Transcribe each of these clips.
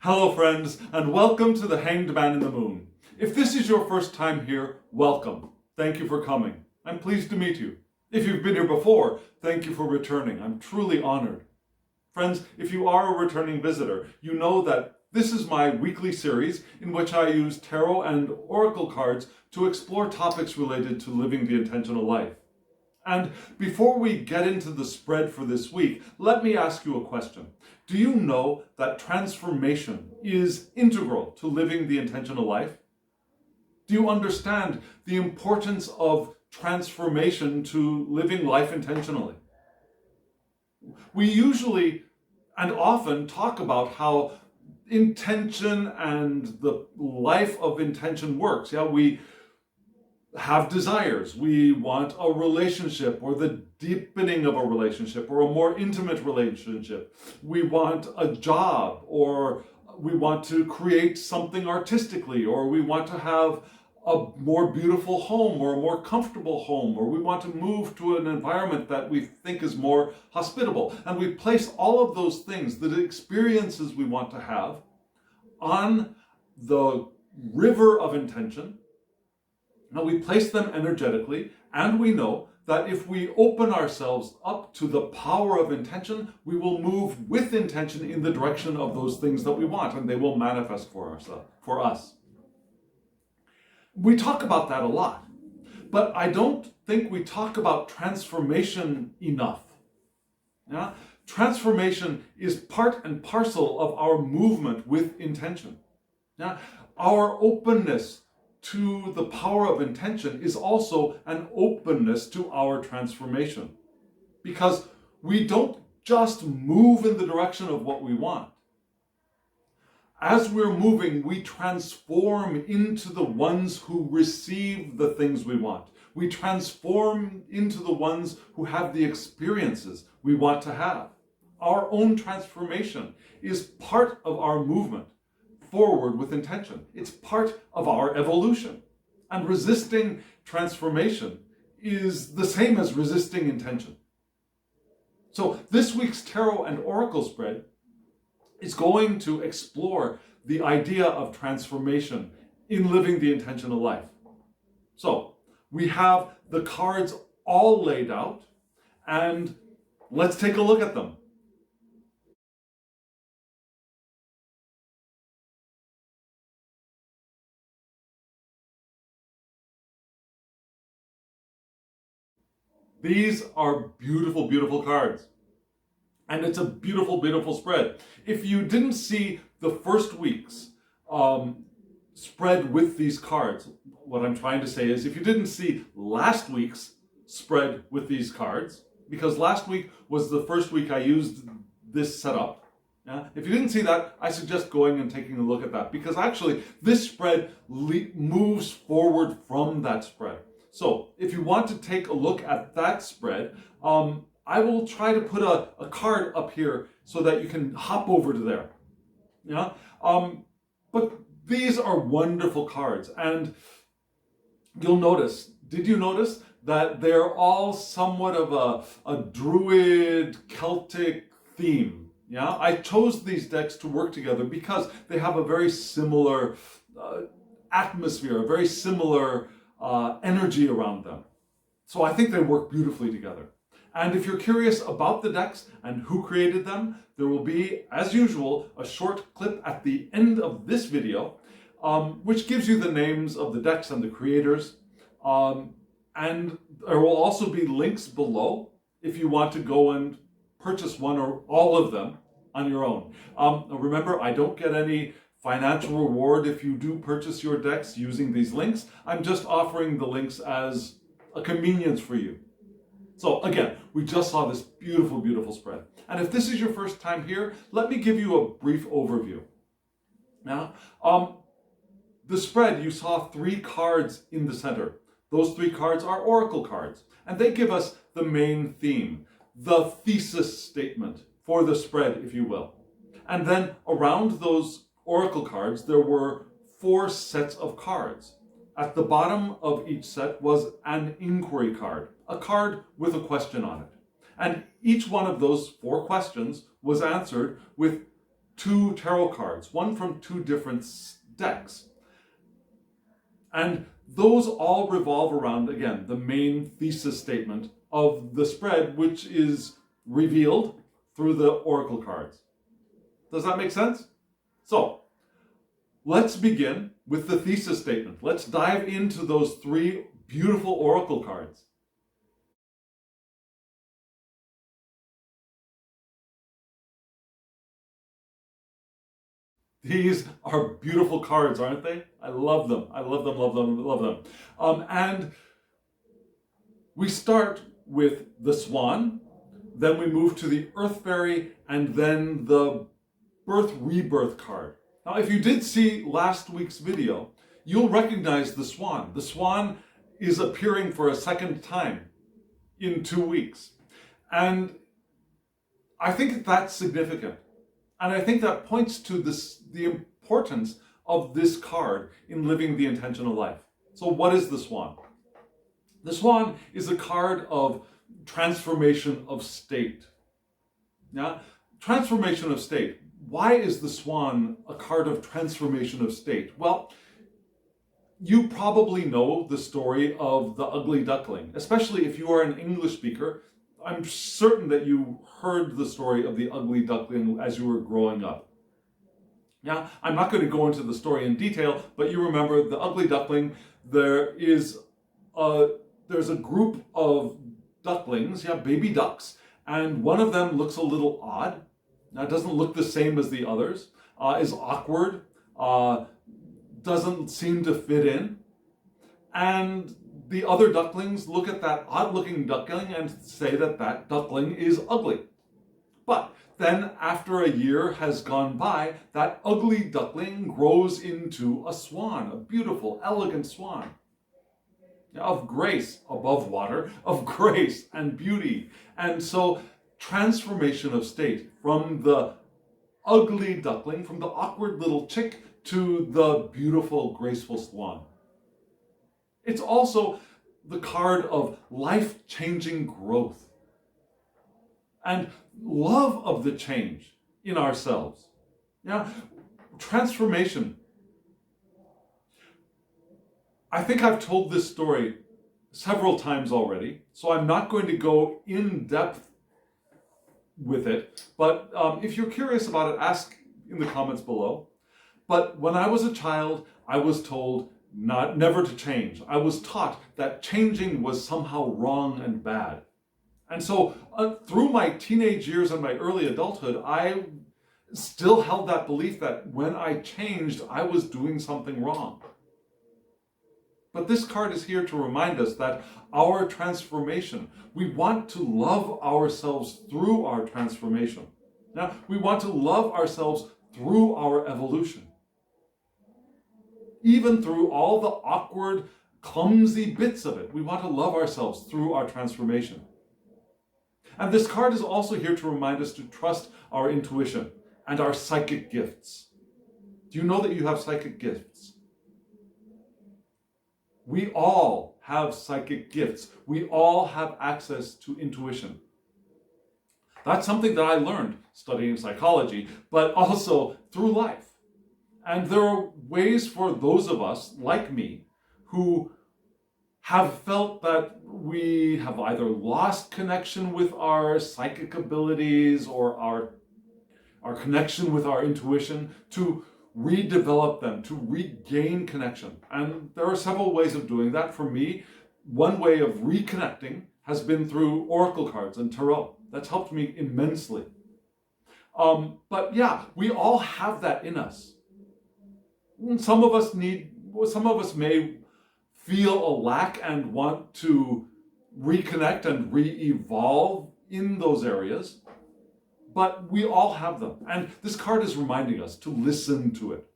Hello friends, and welcome to the Hanged Man in the Moon. If this is your first time here, welcome. Thank you for coming. I'm pleased to meet you. If you've been here before, thank you for returning. I'm truly honored. Friends, if you are a returning visitor, you know that this is my weekly series in which I use tarot and oracle cards to explore topics related to living the intentional life. And before we get into the spread for this week, let me ask you a question. Do you know that transformation is integral to living the intentional life? Do you understand the importance of transformation to living life intentionally? We usually and often talk about how intention and the life of intention works. We have desires. We want a relationship or the deepening of a relationship or a more intimate relationship. We want a job, or we want to create something artistically, or we want to have a more beautiful home or a more comfortable home, or we want to move to an environment that we think is more hospitable. And we place all of those things, the experiences we want to have, on the river of intention. Now we place them energetically, and we know that if we open ourselves up to the power of intention, we will move with intention in the direction of those things that we want, and they will manifest for us. We talk about that a lot, but I don't think we talk about transformation enough. Transformation is part and parcel of our movement with intention. Our openness to the power of intention is also an openness to our transformation, because we don't just move in the direction of what we want. As we're moving, we transform into the ones who receive the things we want. We transform into the ones who have the experiences we want to have. Our own transformation is part of our movement forward with intention. It's part of our evolution. And resisting transformation is the same as resisting intention. So this week's tarot and oracle spread is going to explore the idea of transformation in living the intentional life. So we have the cards all laid out, and let's take a look at them. These are beautiful, beautiful cards. And it's a beautiful, beautiful spread. If you didn't see the first week's spread with these cards, what I'm trying to say is, if you didn't see last week's spread with these cards, because last week was the first week I used this setup, if you didn't see that, I suggest going and taking a look at that, because actually this spread moves forward from that spread. So if you want to take a look at that spread, I will try to put a card up here so that you can hop over to there. But these are wonderful cards, and you'll notice, did you notice that they're all somewhat of a Druid Celtic theme? I chose these decks to work together because they have a very similar atmosphere, a very similar energy around them. So I think they work beautifully together. And if you're curious about the decks and who created them, there will be, as usual, a short clip at the end of this video, which gives you the names of the decks and the creators. And there will also be links below if you want to go and purchase one or all of them on your own. Remember, I don't get any financial reward if you do purchase your decks using these links. I'm just offering the links as a convenience for you. So again, we just saw this beautiful, beautiful spread. And if this is your first time here, let me give you a brief overview. Now, the spread, you saw 3 cards in the center. Those 3 cards are oracle cards, and they give us the main theme, the thesis statement for the spread, if you will. And then around those oracle cards, there were 4 sets of cards. At the bottom of each set was an inquiry card, a card with a question on it. And each one of those 4 questions was answered with two tarot cards, one from two different decks. And those all revolve around, again, the main thesis statement of the spread, which is revealed through the oracle cards. Does that make sense? So, let's begin with the thesis statement. Let's dive into those three beautiful oracle cards. These are beautiful cards, aren't they? I love them. I love them, love them, love them. And we start with the Swan, then we move to the Earth Fairy, and then the Rebirth card. Now, if you did see last week's video, you'll recognize the Swan. The Swan is appearing for a second time in 2 weeks. And I think that's significant. And I think that points to the importance of this card in living the intentional life. So what is the Swan? The Swan is a card of transformation of state. Yeah? Transformation of state. Why is the Swan a card of transformation of state? Well, you probably know the story of the ugly duckling, especially if you are an English speaker. I'm certain that you heard the story of the ugly duckling as you were growing up. Yeah, I'm not going to go into the story in detail, but you remember the ugly duckling. There's a group of ducklings, baby ducks, and one of them looks a little odd. Now, it doesn't look the same as the others, is awkward, doesn't seem to fit in, and the other ducklings look at that odd-looking duckling and say that that duckling is ugly. But then, after a year has gone by, that ugly duckling grows into a swan, a beautiful, elegant swan, of grace above water, of grace and beauty. And so, transformation of state from the ugly duckling, from the awkward little chick, to the beautiful, graceful swan. It's also the card of life-changing growth and love of the change in ourselves. Yeah, transformation. I think I've told this story several times already, so I'm not going to go in depth with it. But if you're curious about it, ask in the comments below. But when I was a child, I was told never to change. I was taught that changing was somehow wrong and bad. And so through my teenage years and my early adulthood, I still held that belief that when I changed, I was doing something wrong. But this card is here to remind us that our transformation, we want to love ourselves through our transformation. Now, we want to love ourselves through our evolution. Even through all the awkward, clumsy bits of it, we want to love ourselves through our transformation. And this card is also here to remind us to trust our intuition and our psychic gifts. Do you know that you have psychic gifts? We all have psychic gifts. We all have access to intuition. That's something that I learned studying psychology, but also through life. And there are ways for those of us, like me, who have felt that we have either lost connection with our psychic abilities or our connection with our intuition, to redevelop them, to regain connection. And there are several ways of doing that. For me, one way of reconnecting has been through oracle cards and tarot. That's helped me immensely. But yeah, we all have that in us. Some of us may feel a lack and want to reconnect and re-evolve in those areas, but we all have them. And this card is reminding us to listen to it.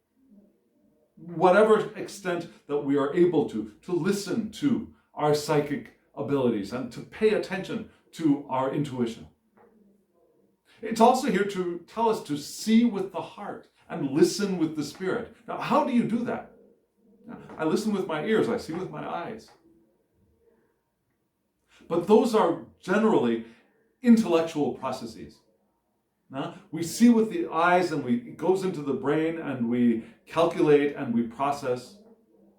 Whatever extent that we are able to listen to our psychic abilities and to pay attention to our intuition. It's also here to tell us to see with the heart and listen with the spirit. Now, how do you do that? I listen with my ears, I see with my eyes. But those are generally intellectual processes. We see with the eyes and it goes into the brain and we calculate and we process.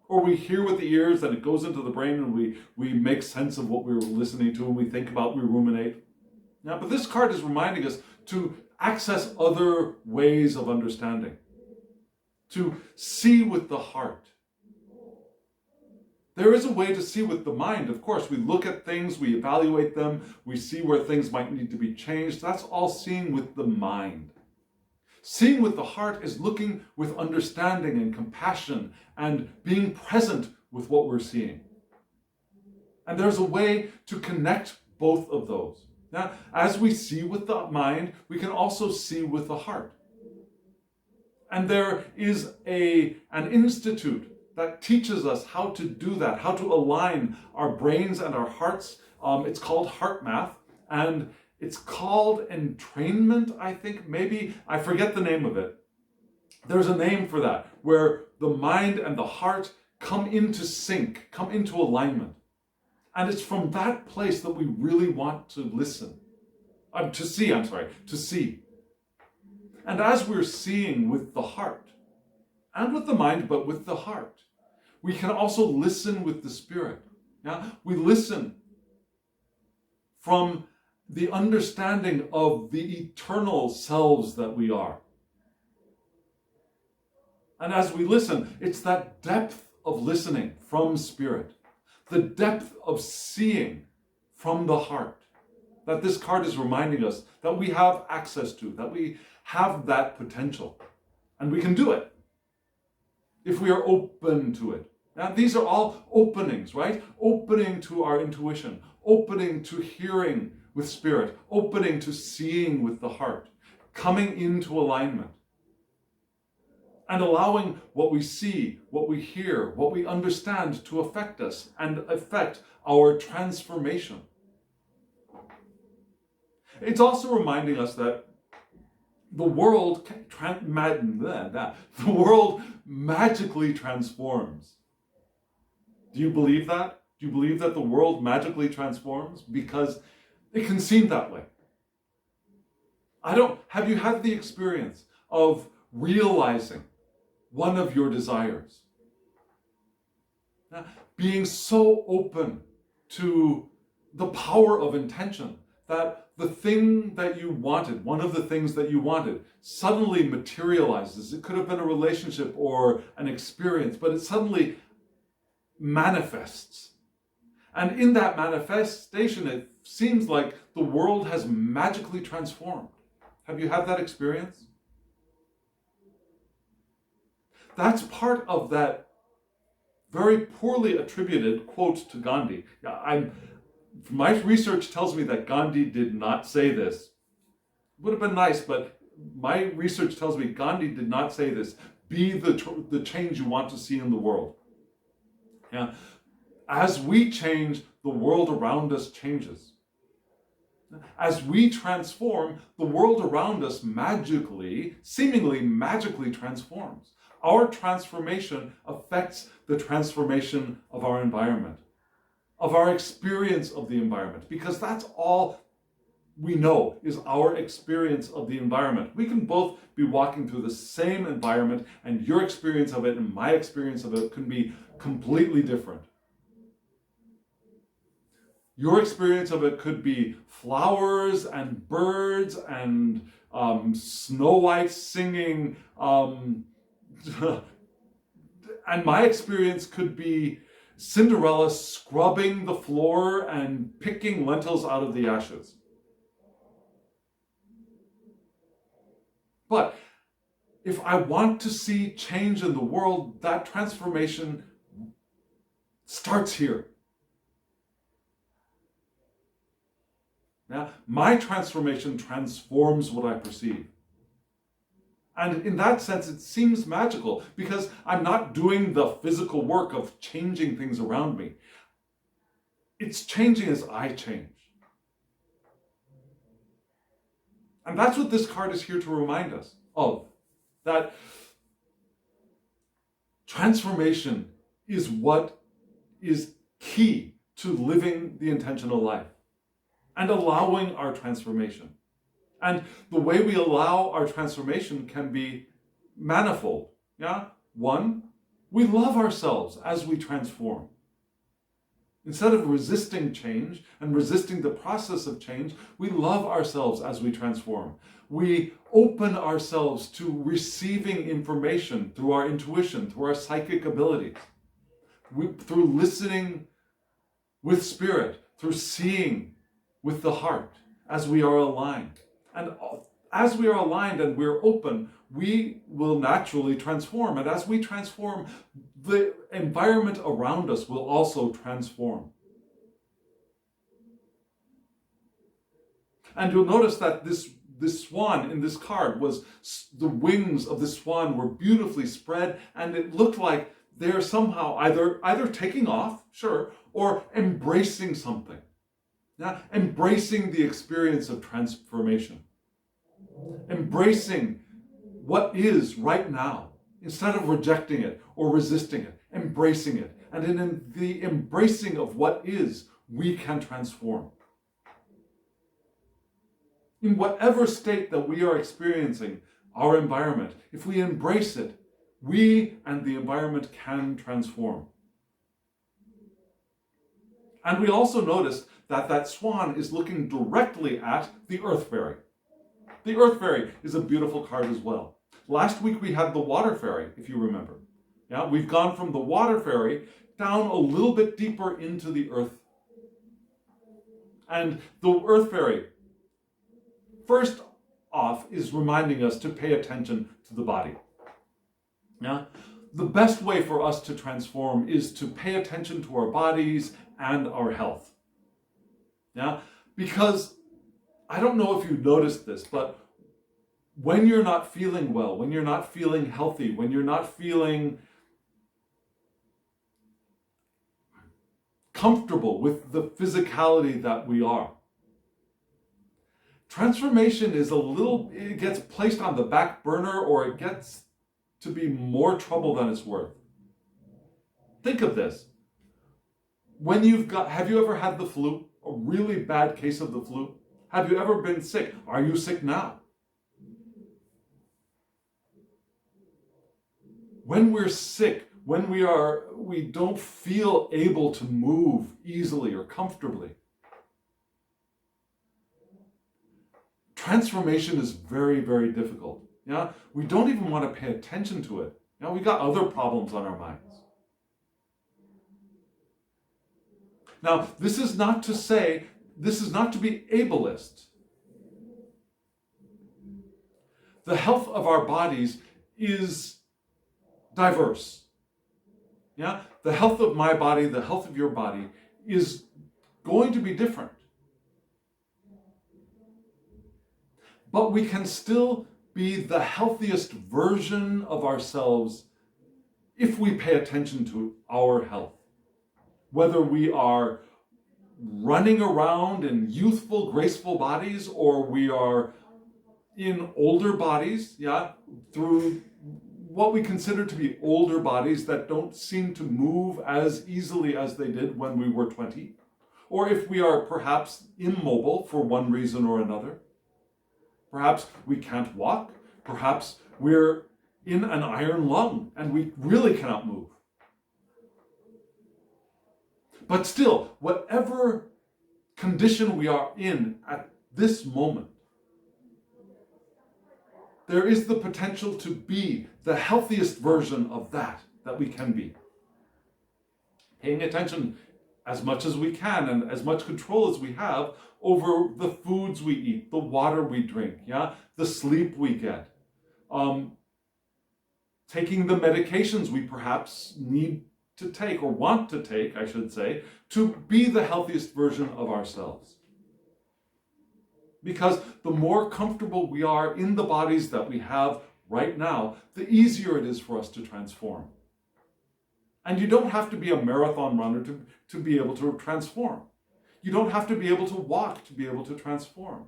Or we hear with the ears and it goes into the brain and we make sense of what we're listening to and we think about, we ruminate. But this card is reminding us to access other ways of understanding. To see with the heart. There is a way to see with the mind, of course. We look at things, we evaluate them, we see where things might need to be changed. That's all seeing with the mind. Seeing with the heart is looking with understanding and compassion and being present with what we're seeing. And there's a way to connect both of those. Now, as we see with the mind, we can also see with the heart. And there is an institute that teaches us how to do that, how to align our brains and our hearts. It's called Heart Math, and it's called entrainment, I think, maybe. I forget the name of it. There's a name for that, where the mind and the heart come into sync, come into alignment. And it's from that place that we really want to listen. To see. And as we're seeing with the heart, and with the mind, but with the heart, we can also listen with the spirit. We listen from the understanding of the eternal selves that we are. And as we listen, it's that depth of listening from spirit, the depth of seeing from the heart, that this card is reminding us that we have access to, that we have that potential. And we can do it if we are open to it. Now, these are all openings, right? Opening to our intuition, opening to hearing with spirit, opening to seeing with the heart, coming into alignment, and allowing what we see, what we hear, what we understand to affect us and affect our transformation. It's also reminding us that the world magically transforms. Do you believe that? Do you believe that the world magically transforms? Because it can seem that way. Have you had the experience of realizing one of your desires? Being so open to the power of intention that the thing that you wanted, one of the things that you wanted, suddenly materializes. It could have been a relationship or an experience, but it suddenly manifests. And in that manifestation, it seems like the world has magically transformed. Have you had that experience? That's part of that very poorly attributed quote to Gandhi. My research tells me that Gandhi did not say this. Would have been nice, but my research tells me Gandhi did not say this. Be the change you want to see in the world. As we change, the world around us changes. As we transform, the world around us seemingly magically transforms. Our transformation affects the transformation of our environment, of our experience of the environment, because that's all we know is our experience of the environment. We can both be walking through the same environment, and your experience of it and my experience of it can be completely different. Your experience of it could be flowers and birds and Snow White singing, and my experience could be Cinderella scrubbing the floor and picking lentils out of the ashes. But if I want to see change in the world, that transformation starts here. Now, my transformation transforms what I perceive. And in that sense, it seems magical because I'm not doing the physical work of changing things around me. It's changing as I change. And that's what this card is here to remind us of. That transformation is what is key to living the intentional life and allowing our transformation. And the way we allow our transformation can be manifold. Yeah? One, we love ourselves as we transform. Instead of resisting change and resisting the process of change, we love ourselves as we transform. We open ourselves to receiving information through our intuition, through our psychic abilities, through listening with spirit, through seeing with the heart as we are aligned. And as we are aligned and we're open, we will naturally transform. And as we transform, the environment around us will also transform. And you'll notice that this swan in this card was, the wings of the swan were beautifully spread, and it looked like they're somehow either taking off, sure, or embracing something. Yeah? Embracing the experience of transformation. Embracing what is right now, instead of rejecting it or resisting it, embracing it. And in the embracing of what is, we can transform. In whatever state that we are experiencing our environment, if we embrace it, we and the environment can transform. And we also noticed that swan is looking directly at the Earth Fairy. The Earth Fairy is a beautiful card as well. Last week we had the Water Fairy, if you remember. Yeah, we've gone from the Water Fairy down a little bit deeper into the Earth. And the Earth Fairy, first off, is reminding us to pay attention to the body. Yeah? The best way for us to transform is to pay attention to our bodies and our health. Yeah? Because I don't know if you noticed this, but when you're not feeling well, when you're not feeling healthy, when you're not feeling comfortable with the physicality that we are, transformation is it gets placed on the back burner, or it gets to be more trouble than it's worth. Think of this. Have you ever had the flu? A really bad case of the flu? Have you ever been sick? Are you sick now? When we're sick, when we don't feel able to move easily or comfortably, transformation is very, very difficult. Yeah? We don't even want to pay attention to it. We got other problems on our minds. Now, this is not to be ableist. The health of our bodies is diverse. Yeah? The health of my body, the health of your body is going to be different. But we can still be the healthiest version of ourselves if we pay attention to our health. Whether we are running around in youthful, graceful bodies, or we are in older bodies, through what we consider to be older bodies that don't seem to move as easily as they did when we were 20, or if we are perhaps immobile for one reason or another. Perhaps we can't walk, perhaps we're in an iron lung and we really cannot move. But still, whatever condition we are in at this moment, there is the potential to be the healthiest version of that we can be. Paying attention as much as we can and as much control as we have over the foods we eat, the water we drink, the sleep we get, taking the medications we perhaps need to take, or want to take, I should say, to be the healthiest version of ourselves. Because the more comfortable we are in the bodies that we have right now, the easier it is for us to transform. And you don't have to be a marathon runner to be able to transform. You don't have to be able to walk to be able to transform.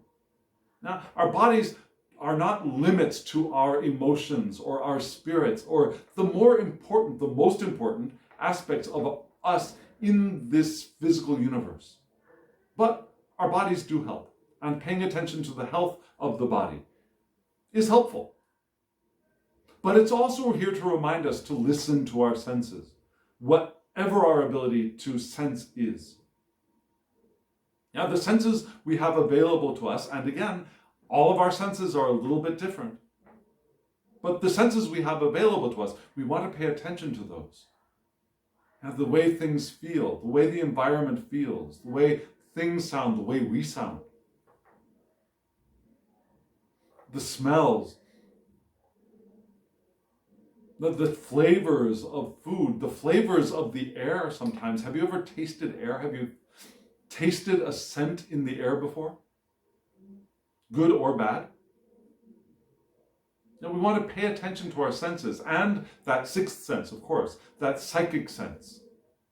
Now, our bodies are not limits to our emotions or our spirits or the most important aspects of us in this physical universe. But our bodies do help. and paying attention to the health of the body is helpful. But it's also here to remind us to listen to our senses, whatever our ability to sense is. Now, the senses we have available to us, and again, all of our senses are a little bit different. But the senses we have available to us, we want to pay attention to those. Now, the way things feel, the way the environment feels, the way things sound, the way we sound. The smells, the flavors of food, the flavors of the air sometimes. Have you ever tasted air? Have you tasted a scent in the air before? Good or bad? Now, we want to pay attention to our senses and that sixth sense, of course, that psychic sense.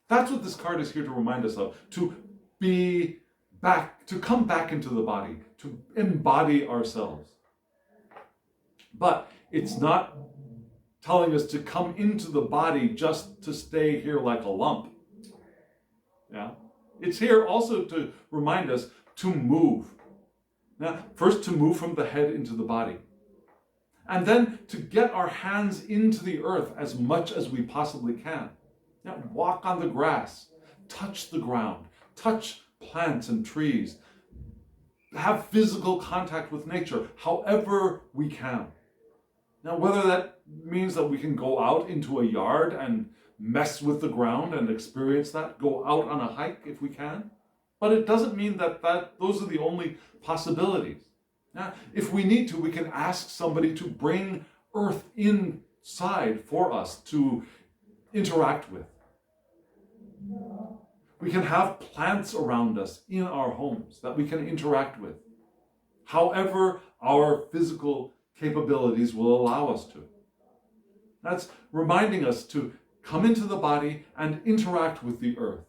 That's what this card is here to remind us of, to be back, to come back into the body, to embody ourselves. But it's not telling us to come into the body just to stay here like a lump. Yeah? It's here also to remind us to move. Now, first to move from the head into the body. And then to get our hands into the earth as much as we possibly can. Now, walk on the grass, touch the ground, touch plants and trees. Have physical contact with nature, however we can. Now, whether that means that we can go out into a yard and mess with the ground and experience that, go out on a hike if we can, but it doesn't mean that those are the only possibilities. Now, if we need to, we can ask somebody to bring earth inside for us to interact with. We can have plants around us in our homes that we can interact with, however our physical capabilities will allow us to. That's reminding us to come into the body and interact with the earth,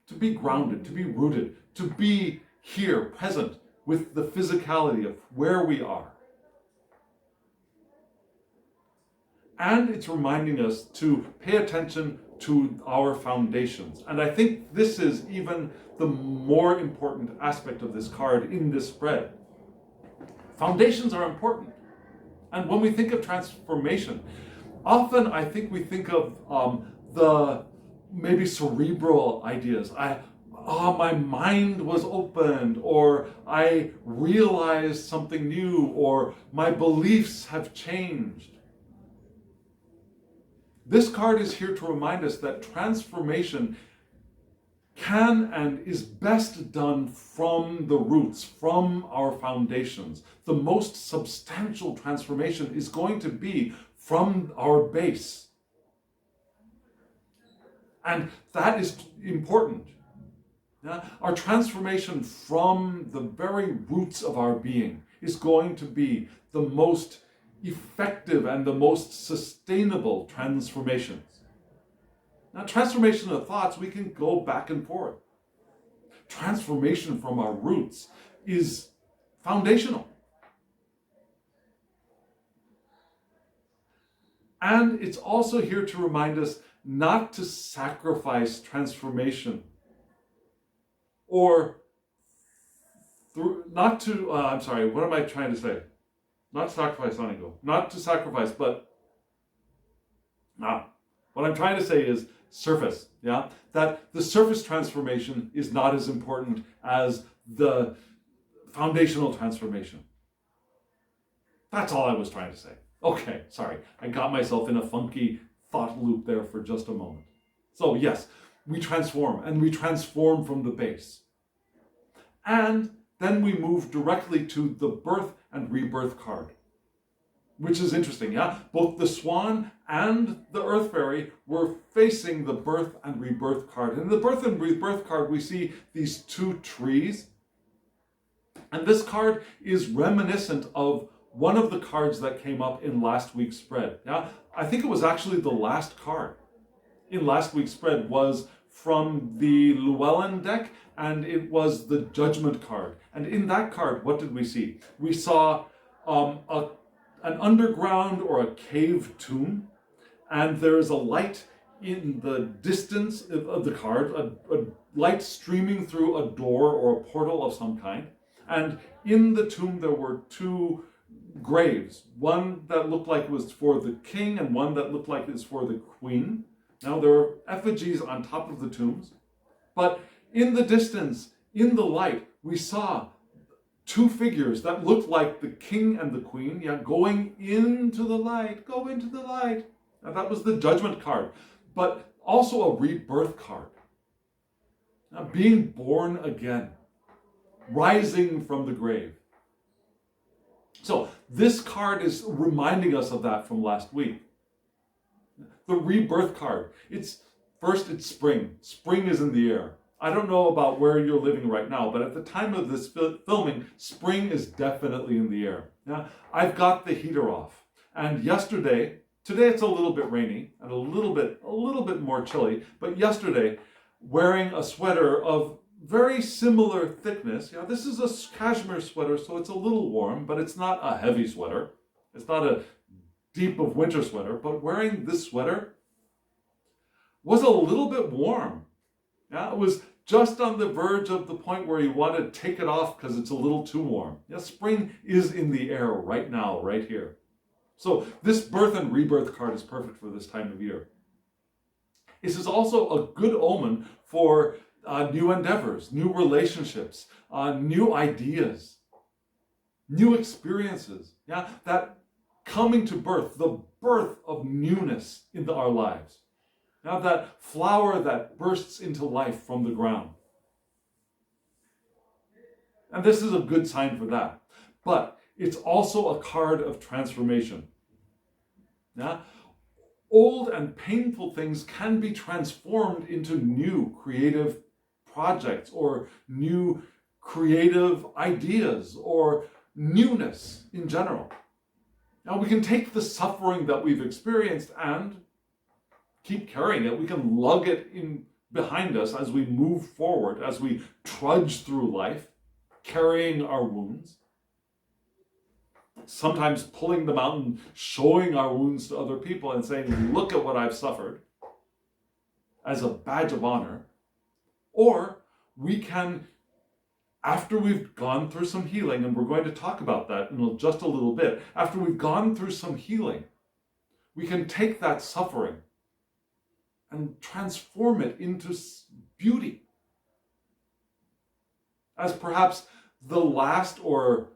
to be grounded, to be rooted, to be here, present with the physicality of where we are. And it's reminding us to pay attention to our foundations. And I think this is even the more important aspect of this card in this spread. Foundations are important. And when we think of transformation, often I think we think of the maybe cerebral ideas. My mind was opened, or I realized something new, or my beliefs have changed. This card is here to remind us that transformation can and is best done from the roots, from our foundations. The most substantial transformation is going to be from our base. And that is important. Our transformation from the very roots of our being is going to be the most effective and the most sustainable transformations. Now, transformation of thoughts, we can go back and forth. Transformation from our roots is foundational. And it's also here to remind us not to sacrifice transformation, or not to, what am I trying to say? Not sacrifice, not to sacrifice, but what I'm trying to say is surface, that the surface transformation is not as important as the foundational transformation. That's all I was trying to say. Okay, sorry, I got myself in a funky thought loop there for just a moment. So yes, we transform, and we transform from the base. And then we move directly to the Birth and Rebirth card, which is interesting, Both the Swan and the Earth Fairy were facing the Birth and Rebirth card. In the Birth and Rebirth card, we see these two trees. And this card is reminiscent of one of the cards that came up in last week's spread. I think it was actually the last card in last week's spread was from the Llewellyn deck, and it was the Judgment card. And in that card, what did we see? We saw an underground or a cave tomb, and there's a light in the distance of the card, a light streaming through a door or a portal of some kind. And in the tomb there were two graves, one that looked like it was for the king and one that looked like it was for the queen. Now there are effigies on top of the tombs, but in the distance, in the light, we saw two figures that looked like the king and the queen, going into the light, go into the light. Now that was the judgment card, but also a rebirth card. Now, being born again, rising from the grave. So this card is reminding us of that from last week. The rebirth card. It's spring. Spring is in the air. I don't know about where you're living right now, but at the time of this filming, spring is definitely in the air. Now, I've got the heater off. And today it's a little bit rainy and a little bit more chilly, but yesterday, wearing a sweater of very similar thickness. This is a cashmere sweater, so it's a little warm, but it's not a heavy sweater. It's not a deep of winter sweater, but wearing this sweater was a little bit warm. It was just on the verge of the point where you want to take it off because it's a little too warm. Spring is in the air right now, right here. So this birth and rebirth card is perfect for this time of year. This is also a good omen for new endeavors, new relationships, new ideas, new experiences. That coming to birth, the birth of newness in our lives. That flower that bursts into life from the ground. And this is a good sign for that. But it's also a card of transformation. Old and painful things can be transformed into new creative projects or new creative ideas or newness in general. Now we can take the suffering that we've experienced and keep carrying it. We can lug it in behind us as we move forward, as we trudge through life, carrying our wounds. Sometimes pulling them out and showing our wounds to other people and saying, look at what I've suffered, as a badge of honor. Or we can, after we've gone through some healing, and we're going to talk about that in just a little bit, after we've gone through some healing, we can take that suffering and transform it into beauty. As perhaps the last or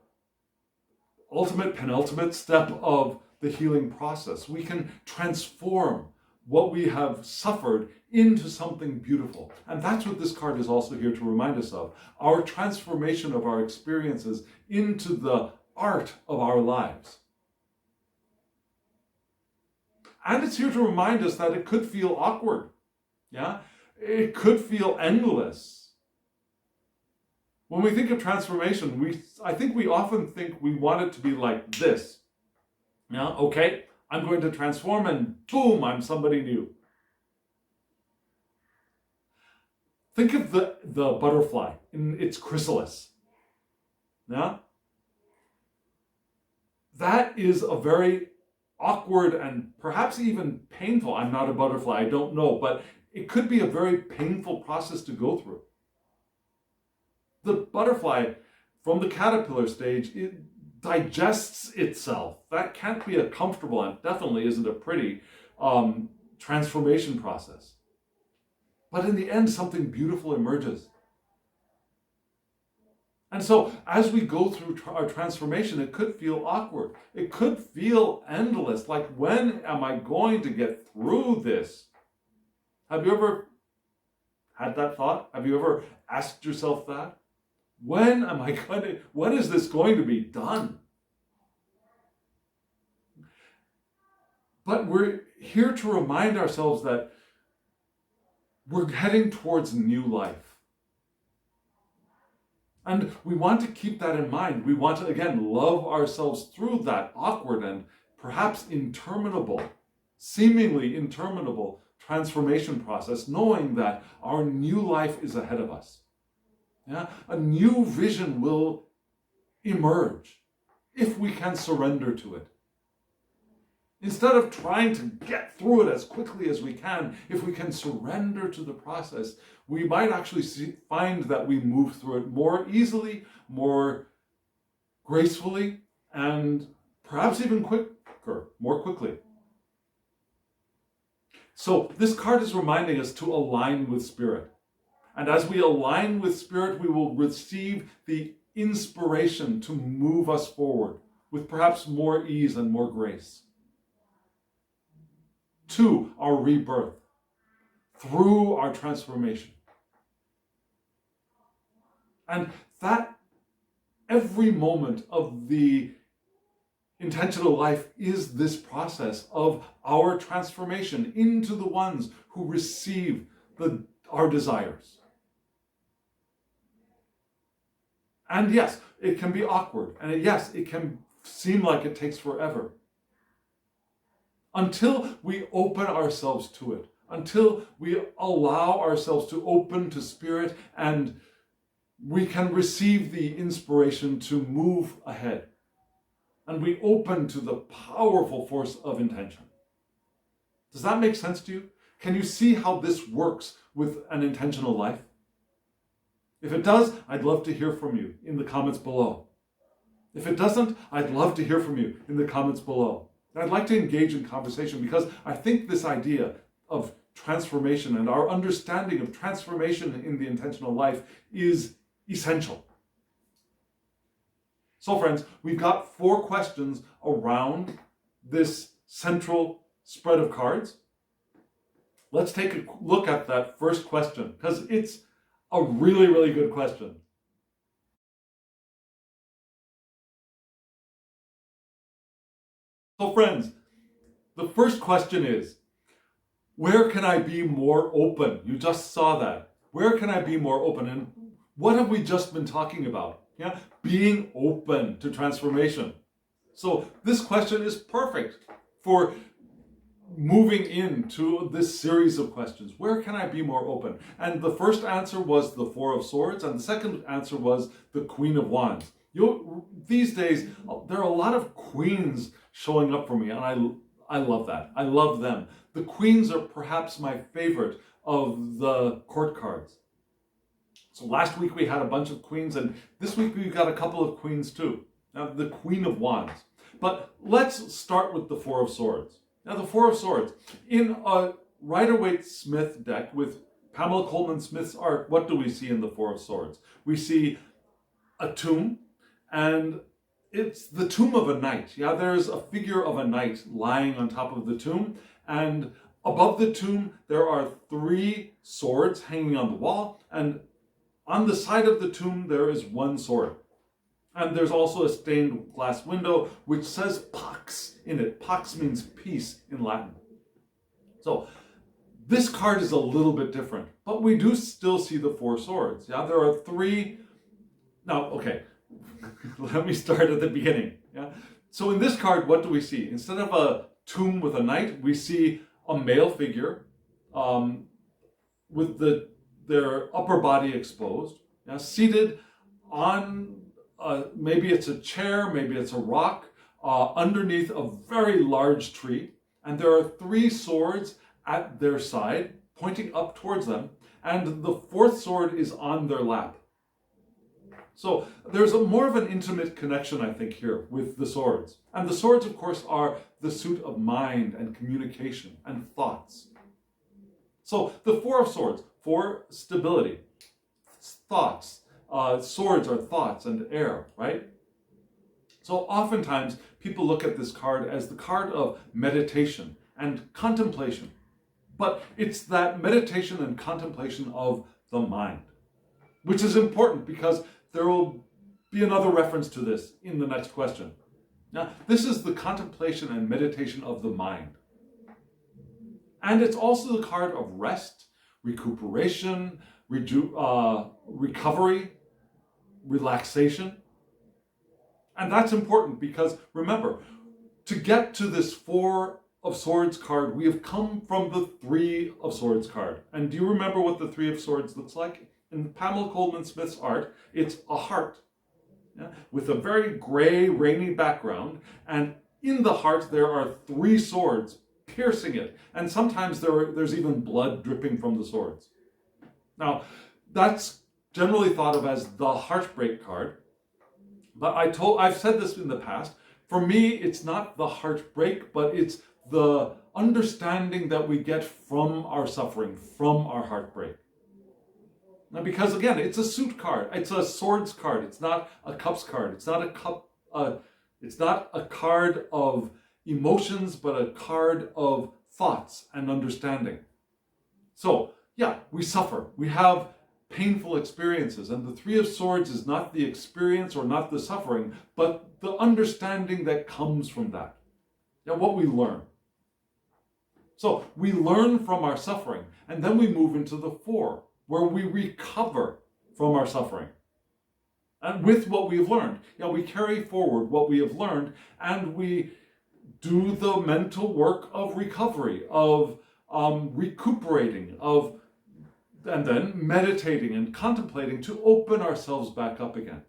penultimate step of the healing process. We can transform what we have suffered into something beautiful. And that's what this card is also here to remind us of. Our transformation of our experiences into the art of our lives. And it's here to remind us that it could feel awkward. It could feel endless. When we think of transformation, I think we often think we want it to be like this. Okay, I'm going to transform and boom, I'm somebody new. Think of the butterfly in its chrysalis. That is a very awkward and perhaps even painful, I'm not a butterfly, I don't know, but it could be a very painful process to go through. The butterfly from the caterpillar stage, it digests itself. That can't be a comfortable and definitely isn't a pretty transformation process. But in the end, something beautiful emerges. And so as we go through our transformation, it could feel awkward. It could feel endless. Like, when am I going to get through this? Have you ever had that thought? Have you ever asked yourself that? When is this going to be done? But we're here to remind ourselves that we're heading towards new life. And we want to keep that in mind. We want to, again, love ourselves through that awkward and perhaps seemingly interminable transformation process, knowing that our new life is ahead of us. A new vision will emerge if we can surrender to it. Instead of trying to get through it as quickly as we can, if we can surrender to the process, we might actually find that we move through it more easily, more gracefully, and perhaps even more quickly. So this card is reminding us to align with Spirit. And as we align with Spirit, we will receive the inspiration to move us forward with perhaps more ease and more grace. 2, our rebirth through our transformation. And that every moment of the intentional life is this process of our transformation into the ones who receive our desires. And yes, it can be awkward. And yes, it can seem like it takes forever. Until we open ourselves to it, until we allow ourselves to open to Spirit, and we can receive the inspiration to move ahead. And we open to the powerful force of intention. Does that make sense to you? Can you see how this works with an intentional life? If it does, I'd love to hear from you in the comments below. If it doesn't, I'd love to hear from you in the comments below. I'd like to engage in conversation because I think this idea of transformation and our understanding of transformation in the intentional life is essential. So friends, we've got 4 questions around this central spread of cards. Let's take a look at that first question because it's a really, really good question. So friends, the first question is, where can I be more open? You just saw that. Where can I be more open? And what have we just been talking about? Yeah, being open to transformation. So this question is perfect for moving into this series of questions. Where can I be more open? And the first answer was the 4 of Swords, and the second answer was the Queen of Wands. These days, there are a lot of queens showing up for me, and I love that. I love them. The queens are perhaps my favorite of the court cards. So last week we had a bunch of queens, and this week we got a couple of queens too. Now, the Queen of Wands. But let's start with the 4 of Swords. Now, the 4 of Swords. In a Rider-Waite-Smith deck with Pamela Coleman-Smith's art, what do we see in the 4 of Swords? We see a tomb, and it's the tomb of a knight. Yeah, there's a figure of a knight lying on top of the tomb, and above the tomb there are 3 swords hanging on the wall, and on the side of the tomb there is 1 sword. And there's also a stained glass window which says Pax in it. Pax means peace in Latin. So this card is a little bit different, but we do still see the 4 swords. Yeah, there are 3. Now, okay, let me start at the beginning. Yeah. So in this card, what do we see? Instead of a tomb with a knight, we see a male figure with their upper body exposed, seated on maybe it's a chair, maybe it's a rock, underneath a very large tree. And there are 3 swords at their side, pointing up towards them. And the 4th sword is on their lap. So there's more of an intimate connection, I think, here with the swords. And the swords, of course, are the suit of mind and communication and thoughts. So the 4 of Swords, for stability, thoughts. Swords are thoughts and air, right? So oftentimes people look at this card as the card of meditation and contemplation. But it's that meditation and contemplation of the mind, which is important because there will be another reference to this in the next question. Now, this is the contemplation and meditation of the mind. And it's also the card of rest, recuperation, recovery, relaxation. And that's important because, remember, to get to this 4 of Swords card, we have come from the 3 of Swords card. And do you remember what the 3 of Swords looks like? In Pamela Coleman-Smith's art, it's a heart, with a very gray, rainy background. And in the heart there are 3 swords piercing it, and sometimes there's even blood dripping from the swords. Now, that's generally thought of as the heartbreak card, but I've said this in the past. For me, it's not the heartbreak, but it's the understanding that we get from our suffering, from our heartbreak. Now, because again, it's a suit card, it's a swords card, it's not a cups card, it's not a card of emotions, but a card of thoughts and understanding. So, yeah, we suffer, we have painful experiences, and the 3 of Swords is not the experience or not the suffering, but the understanding that comes from that. Yeah, what we learn. So we learn from our suffering, and then we move into the 4, where we recover from our suffering. And with what we've learned, we carry forward what we have learned, and we do the mental work of recovery, of recuperating, and then meditating and contemplating to open ourselves back up again.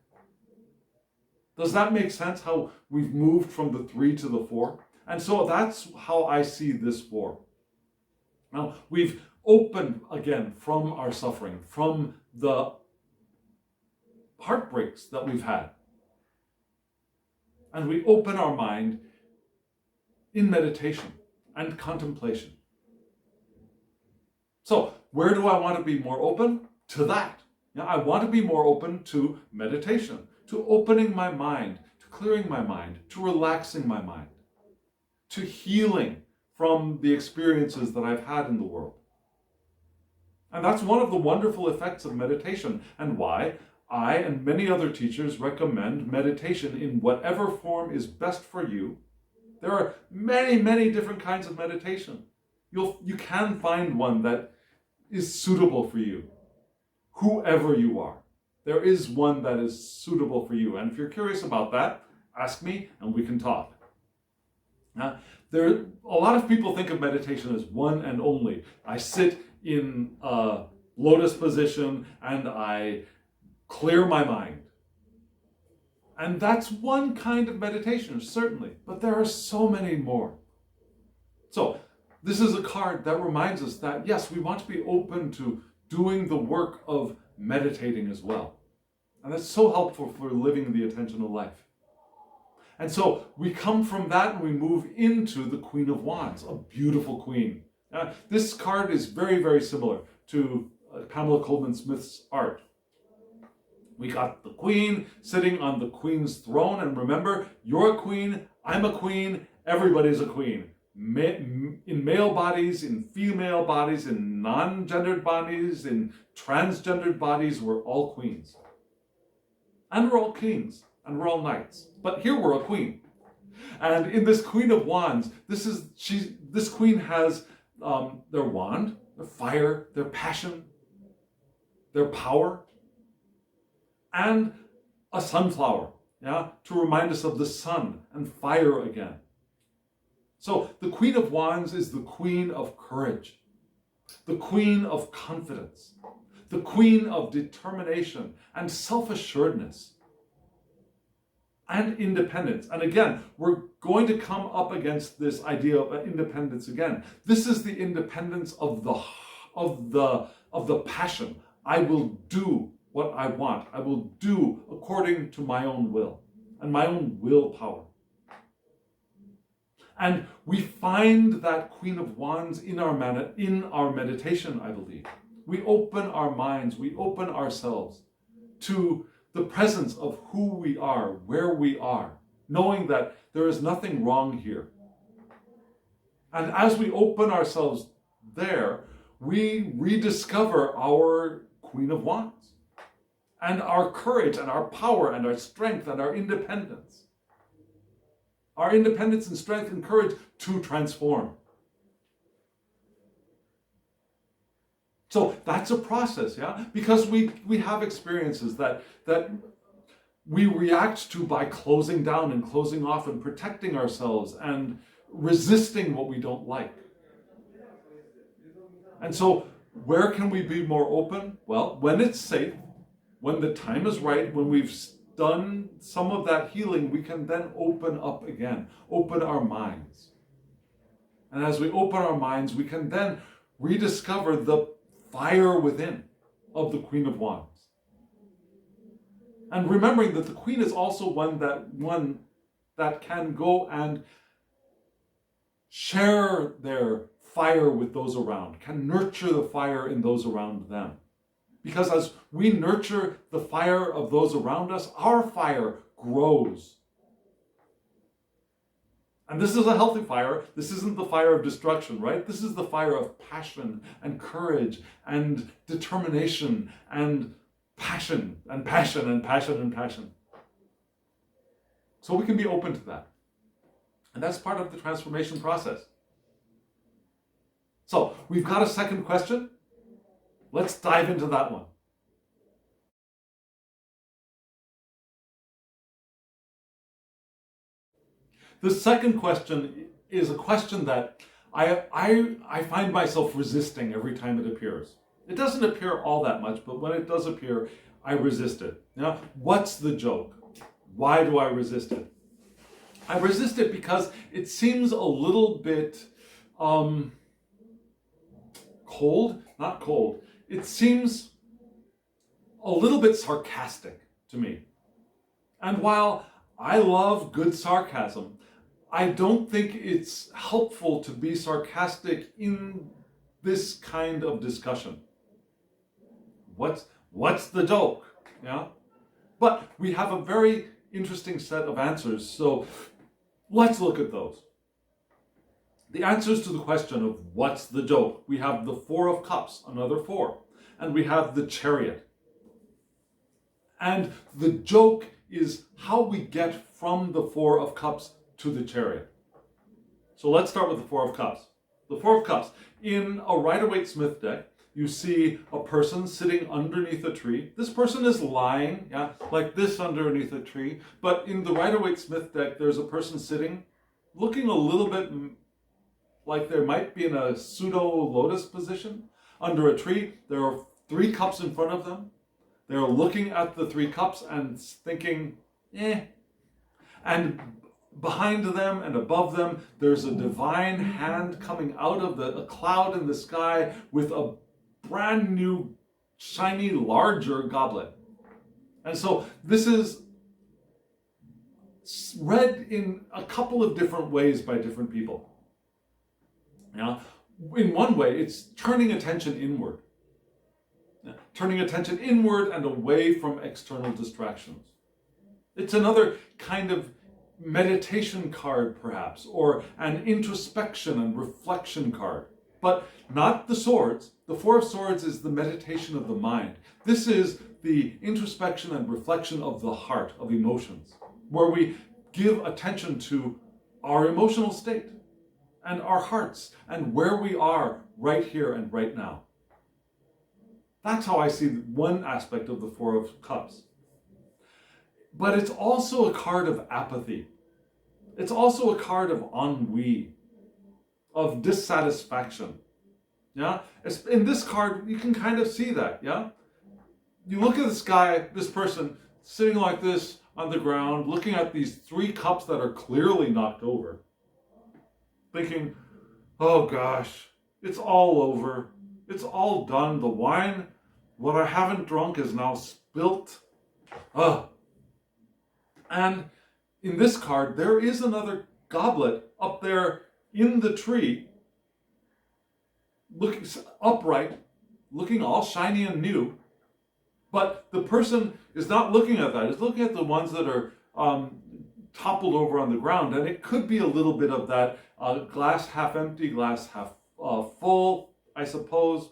Does that make sense, how we've moved from the 3 to the 4? And so that's how I see this 4. Now, we've opened again from our suffering, from the heartbreaks that we've had. And we open our mind in meditation and contemplation. So, where do I want to be more open? To that. I want to be more open to meditation, to opening my mind, to clearing my mind, to relaxing my mind, to healing from the experiences that I've had in the world. And that's one of the wonderful effects of meditation, and why I and many other teachers recommend meditation in whatever form is best for you. There are many, many different kinds of meditation. You can find one that is suitable for you, whoever you are. There is one that is suitable for you. And if you're curious about that, ask me and we can talk. Now, a lot of people think of meditation as one and only. I sit in a lotus position and I clear my mind. And that's one kind of meditation, certainly, but there are so many more. So, this is a card that reminds us that, yes, we want to be open to doing the work of meditating as well. And that's so helpful for living the attentional life. And so we come from that and we move into the Queen of Wands, a beautiful queen. This card is very, very similar to Pamela Coleman Smith's art. We got the queen sitting on the queen's throne. And remember, you're a queen, I'm a queen, everybody's a queen. In male bodies, in female bodies, in non-gendered bodies, in transgendered bodies, we're all queens. And we're all kings, and we're all knights. But here we're a queen. And in this Queen of Wands, this queen has their wand, their fire, their passion, their power, and a sunflower, to remind us of the sun and fire again. So the Queen of Wands is the queen of courage, the queen of confidence, the queen of determination and self-assuredness and independence. And again, we're going to come up against this idea of independence again. This is the independence of the passion. I will do what I want. I will do according to my own will and my own willpower. And we find that Queen of Wands in our meditation, I believe. We open our minds, we open ourselves to the presence of who we are, where we are, knowing that there is nothing wrong here. And as we open ourselves there, we rediscover our Queen of Wands and our courage and our power and our strength and our independence. Our independence and strength and courage to transform. So that's a process, because we have experiences that we react to by closing down and closing off and protecting ourselves and resisting what we don't like. And so where can we be more open? Well, when it's safe, when the time is right, when we've done some of that healing, we can then open up again, open our minds. And as we open our minds, we can then rediscover the fire within of the Queen of Wands. And remembering that the Queen is also one that can go and share their fire with those around, can nurture the fire in those around them. Because as we nurture the fire of those around us, our fire grows. And this is a healthy fire. This isn't the fire of destruction, right? This is the fire of passion and courage and determination and passion and passion and passion and passion. So we can be open to that. And that's part of the transformation process. So we've got a second question. Let's dive into that one. The second question is a question that I find myself resisting every time it appears. It doesn't appear all that much, but when it does appear, I resist it. Now, what's the joke? Why do I resist it? I resist it because it seems a little bit cold, not cold. It seems a little bit sarcastic to me. And while I love good sarcasm, I don't think it's helpful to be sarcastic in this kind of discussion. What's the joke? Yeah? But we have a very interesting set of answers, so let's look at those. The answers to the question of what's the joke. We have the Four of Cups, another four, and we have the Chariot. And the joke is how we get from the Four of Cups to the Chariot. So let's start with the Four of Cups. The Four of Cups. In a Rider-Waite-Smith deck, you see a person sitting underneath a tree. This person is lying, like this underneath a tree. But in the Rider-Waite-Smith deck, there's a person sitting, looking a little bit like they might be in a pseudo-lotus position under a tree. There are 3 cups in front of them. They're looking at the 3 cups and thinking, And behind them and above them, there's a divine hand coming out of a cloud in the sky with a brand new, shiny, larger goblet. And so this is read in a couple of different ways by different people. In one way, it's turning attention inward. Turning attention inward and away from external distractions. It's another kind of meditation card, perhaps, or an introspection and reflection card. But not the swords. The Four of Swords is the meditation of the mind. This is the introspection and reflection of the heart, of emotions, where we give attention to our emotional state and our hearts and where we are right here and right now. That's how I see one aspect of the Four of Cups. But it's also a card of apathy. It's also a card of ennui, of dissatisfaction. In this card, you can kind of see that, You look at this guy, this person, sitting like this on the ground, looking at these 3 cups that are clearly knocked over, thinking, oh gosh, it's all over. It's all done. The wine, what I haven't drunk is now spilt. And in this card, there is another goblet up there in the tree, looking upright, looking all shiny and new. But the person is not looking at that. He's looking at the ones that are toppled over on the ground. And it could be a little bit of that glass half empty, glass half full, I suppose.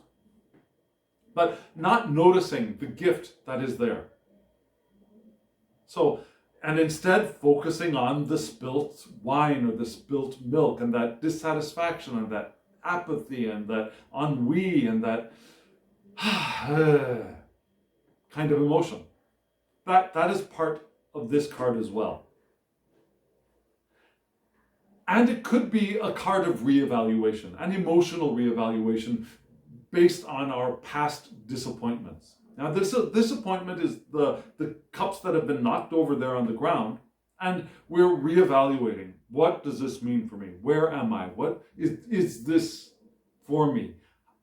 But not noticing the gift that is there. So, and instead focusing on the spilt wine or the spilt milk and that dissatisfaction and that apathy and that ennui and that kind of emotion. That is part of this card as well. And it could be a card of reevaluation, an emotional reevaluation based on our past disappointments. Now, this disappointment is the cups that have been knocked over there on the ground, and we're reevaluating. What does this mean for me? Where am I? What is this for me?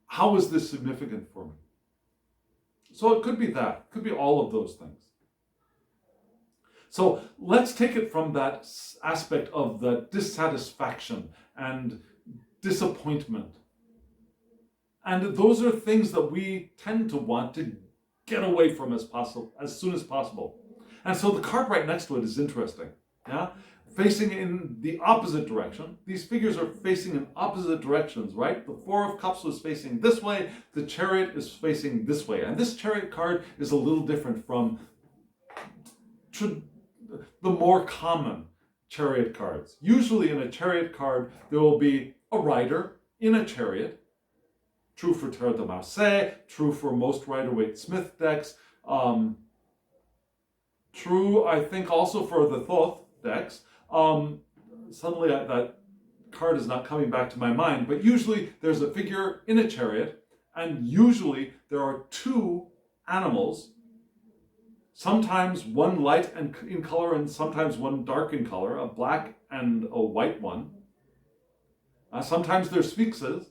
How is this significant for me? So it could be that. It could be all of those things. So let's take it from that aspect of the dissatisfaction and disappointment. And those are things that we tend to want to get away from as soon as possible. And so the card right next to it is interesting. Yeah? Facing in the opposite direction. These figures are facing in opposite directions, right? The Four of Cups was facing this way. The Chariot is facing this way. And this Chariot card is a little different from the more common Chariot cards. Usually in a Chariot card, there will be a rider in a chariot. True for Tarot de Marseille, true for most Rider-Waite-Smith decks. True, I think, also for the Thoth decks. Suddenly that card is not coming back to my mind, but usually there's a figure in a chariot, and usually there are two animals, sometimes one light and in color and sometimes one dark in color, a black and a white one. Sometimes they're sphinxes,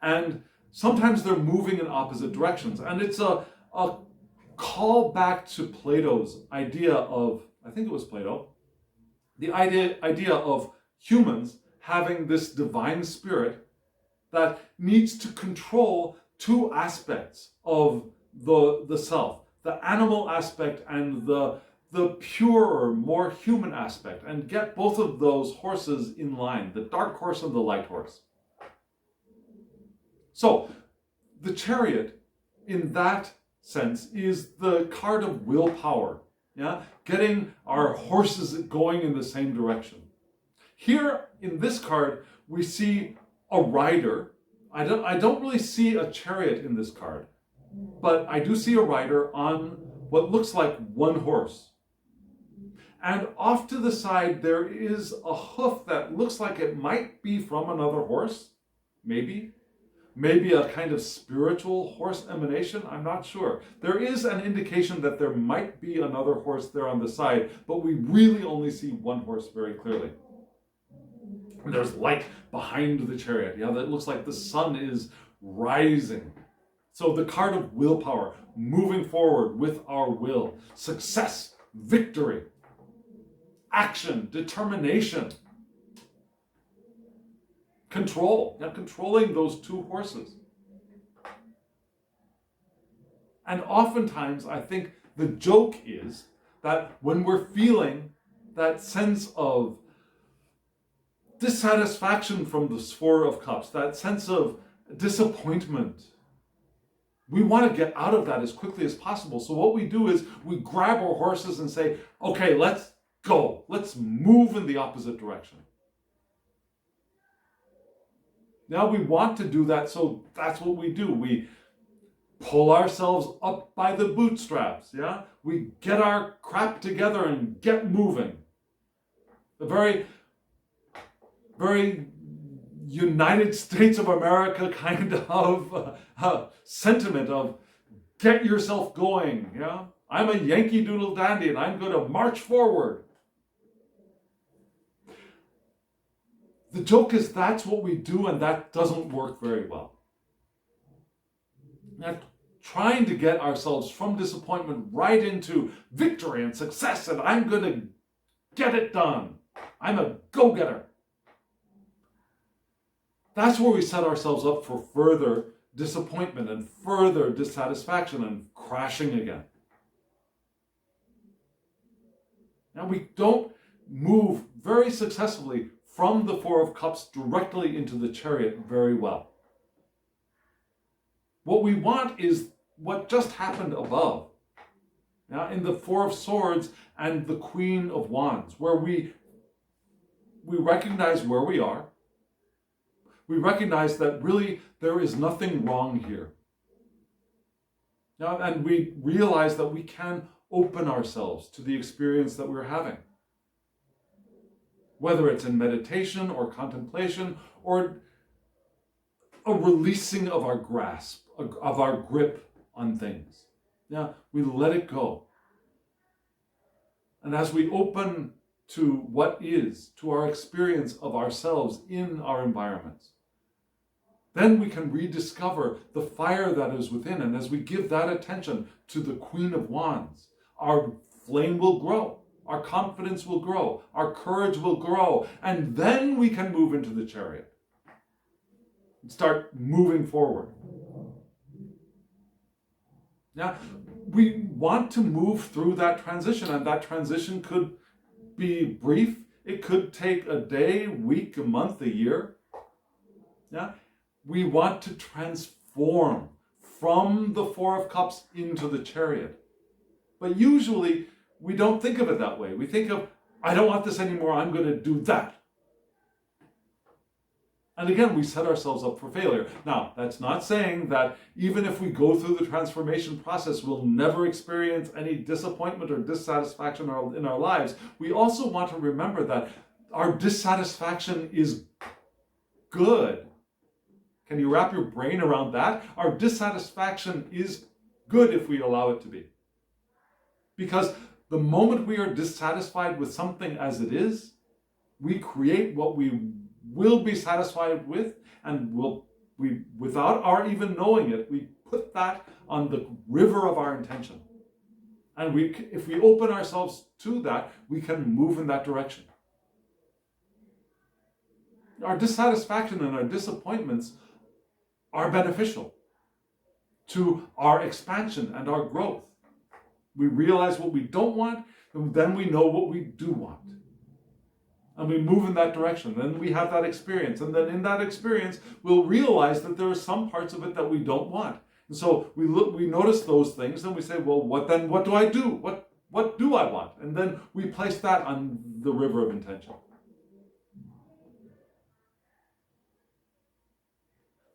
and sometimes they're moving in opposite directions. And it's a call back to Plato's idea of, I think it was Plato, the idea of humans having this divine spirit that needs to control two aspects of the self, the animal aspect and the purer, more human aspect, and get both of those horses in line, the dark horse and the light horse. So, the Chariot, in that sense, is the card of willpower, yeah? Getting our horses going in the same direction. Here, in this card, we see a rider. I don't really see a chariot in this card, but I do see a rider on what looks like one horse. And off to the side, there is a hoof that looks like it might be from another horse, maybe. Maybe a kind of spiritual horse emanation, I'm not sure. There is an indication that there might be another horse there on the side, but we really only see one horse very clearly. And there's light behind the chariot. Yeah, that looks like the sun is rising. So the card of willpower, moving forward with our will, success, victory, action, determination, control, controlling those two horses. And oftentimes, I think the joke is that when we're feeling that sense of dissatisfaction from the Four of Cups, that sense of disappointment, we want to get out of that as quickly as possible. So what we do is we grab our horses and say, okay, let's go. Let's move in the opposite direction. Now we want to do that, so that's what we do. We pull ourselves up by the bootstraps, yeah? We get our crap together and get moving. A very, very United States of America kind of sentiment of get yourself going, yeah? I'm a Yankee Doodle Dandy and I'm going to march forward. The joke is that's what we do, and that doesn't work very well. Now, trying to get ourselves from disappointment right into victory and success, and I'm going to get it done. I'm a go-getter. That's where we set ourselves up for further disappointment and further dissatisfaction and crashing again. Now, we don't move very successfully from the Four of Cups directly into the Chariot very well. What we want is what just happened above. Now, in the Four of Swords and the Queen of Wands, where we recognize where we are. We recognize that really there is nothing wrong here. Now, and we realize that we can open ourselves to the experience that we're having. Whether it's in meditation or contemplation or a releasing of our grasp, of our grip on things. Yeah, we let it go. And as we open to what is, to our experience of ourselves in our environments, then we can rediscover the fire that is within. And as we give that attention to the Queen of Wands, our flame will grow, our confidence will grow, our courage will grow, and then we can move into the chariot and start moving forward. Now, we want to move through that transition, and that transition could be brief. It could take a day, week, a month, a year. Yeah? We want to transform from the Four of Cups into the chariot. But usually, we don't think of it that way. We think of, I don't want this anymore, I'm going to do that. And again, we set ourselves up for failure. Now, that's not saying that even if we go through the transformation process, we'll never experience any disappointment or dissatisfaction in our lives. We also want to remember that our dissatisfaction is good. Can you wrap your brain around that? Our dissatisfaction is good if we allow it to be. Because the moment we are dissatisfied with something as it is, we create what we will be satisfied with, and we without our even knowing it, we put that on the river of our intention. And if we open ourselves to that, we can move in that direction. Our dissatisfaction and our disappointments are beneficial to our expansion and our growth. We realize what we don't want, and then we know what we do want. And we move in that direction. Then we have that experience. And then in that experience, we'll realize that there are some parts of it that we don't want. And so we notice those things, and we say, well, what do I do? What do I want? And then we place that on the river of intention.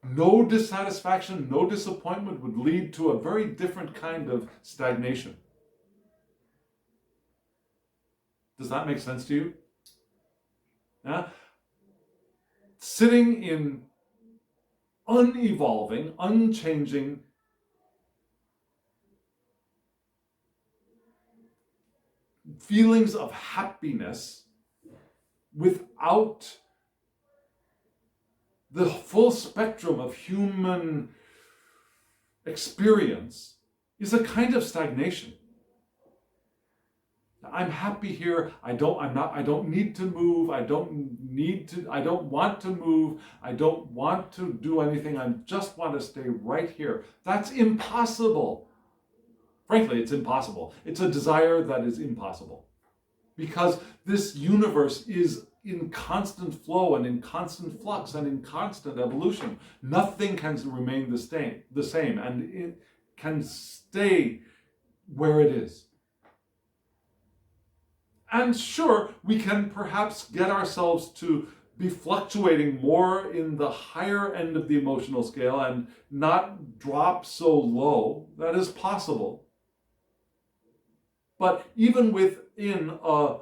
No dissatisfaction, no disappointment would lead to a very different kind of stagnation. Does that make sense to you? Yeah? Sitting in unevolving, unchanging, feelings of happiness without the full spectrum of human experience is a kind of stagnation. I'm happy here. I don't need to move. I don't want to move. I don't want to do anything. I just want to stay right here. That's impossible. Frankly, it's impossible. It's a desire that is impossible. Because this universe is in constant flow and in constant flux and in constant evolution. Nothing can remain the same, and it can stay where it is. And sure, we can perhaps get ourselves to be fluctuating more in the higher end of the emotional scale and not drop so low. That is possible. But even within a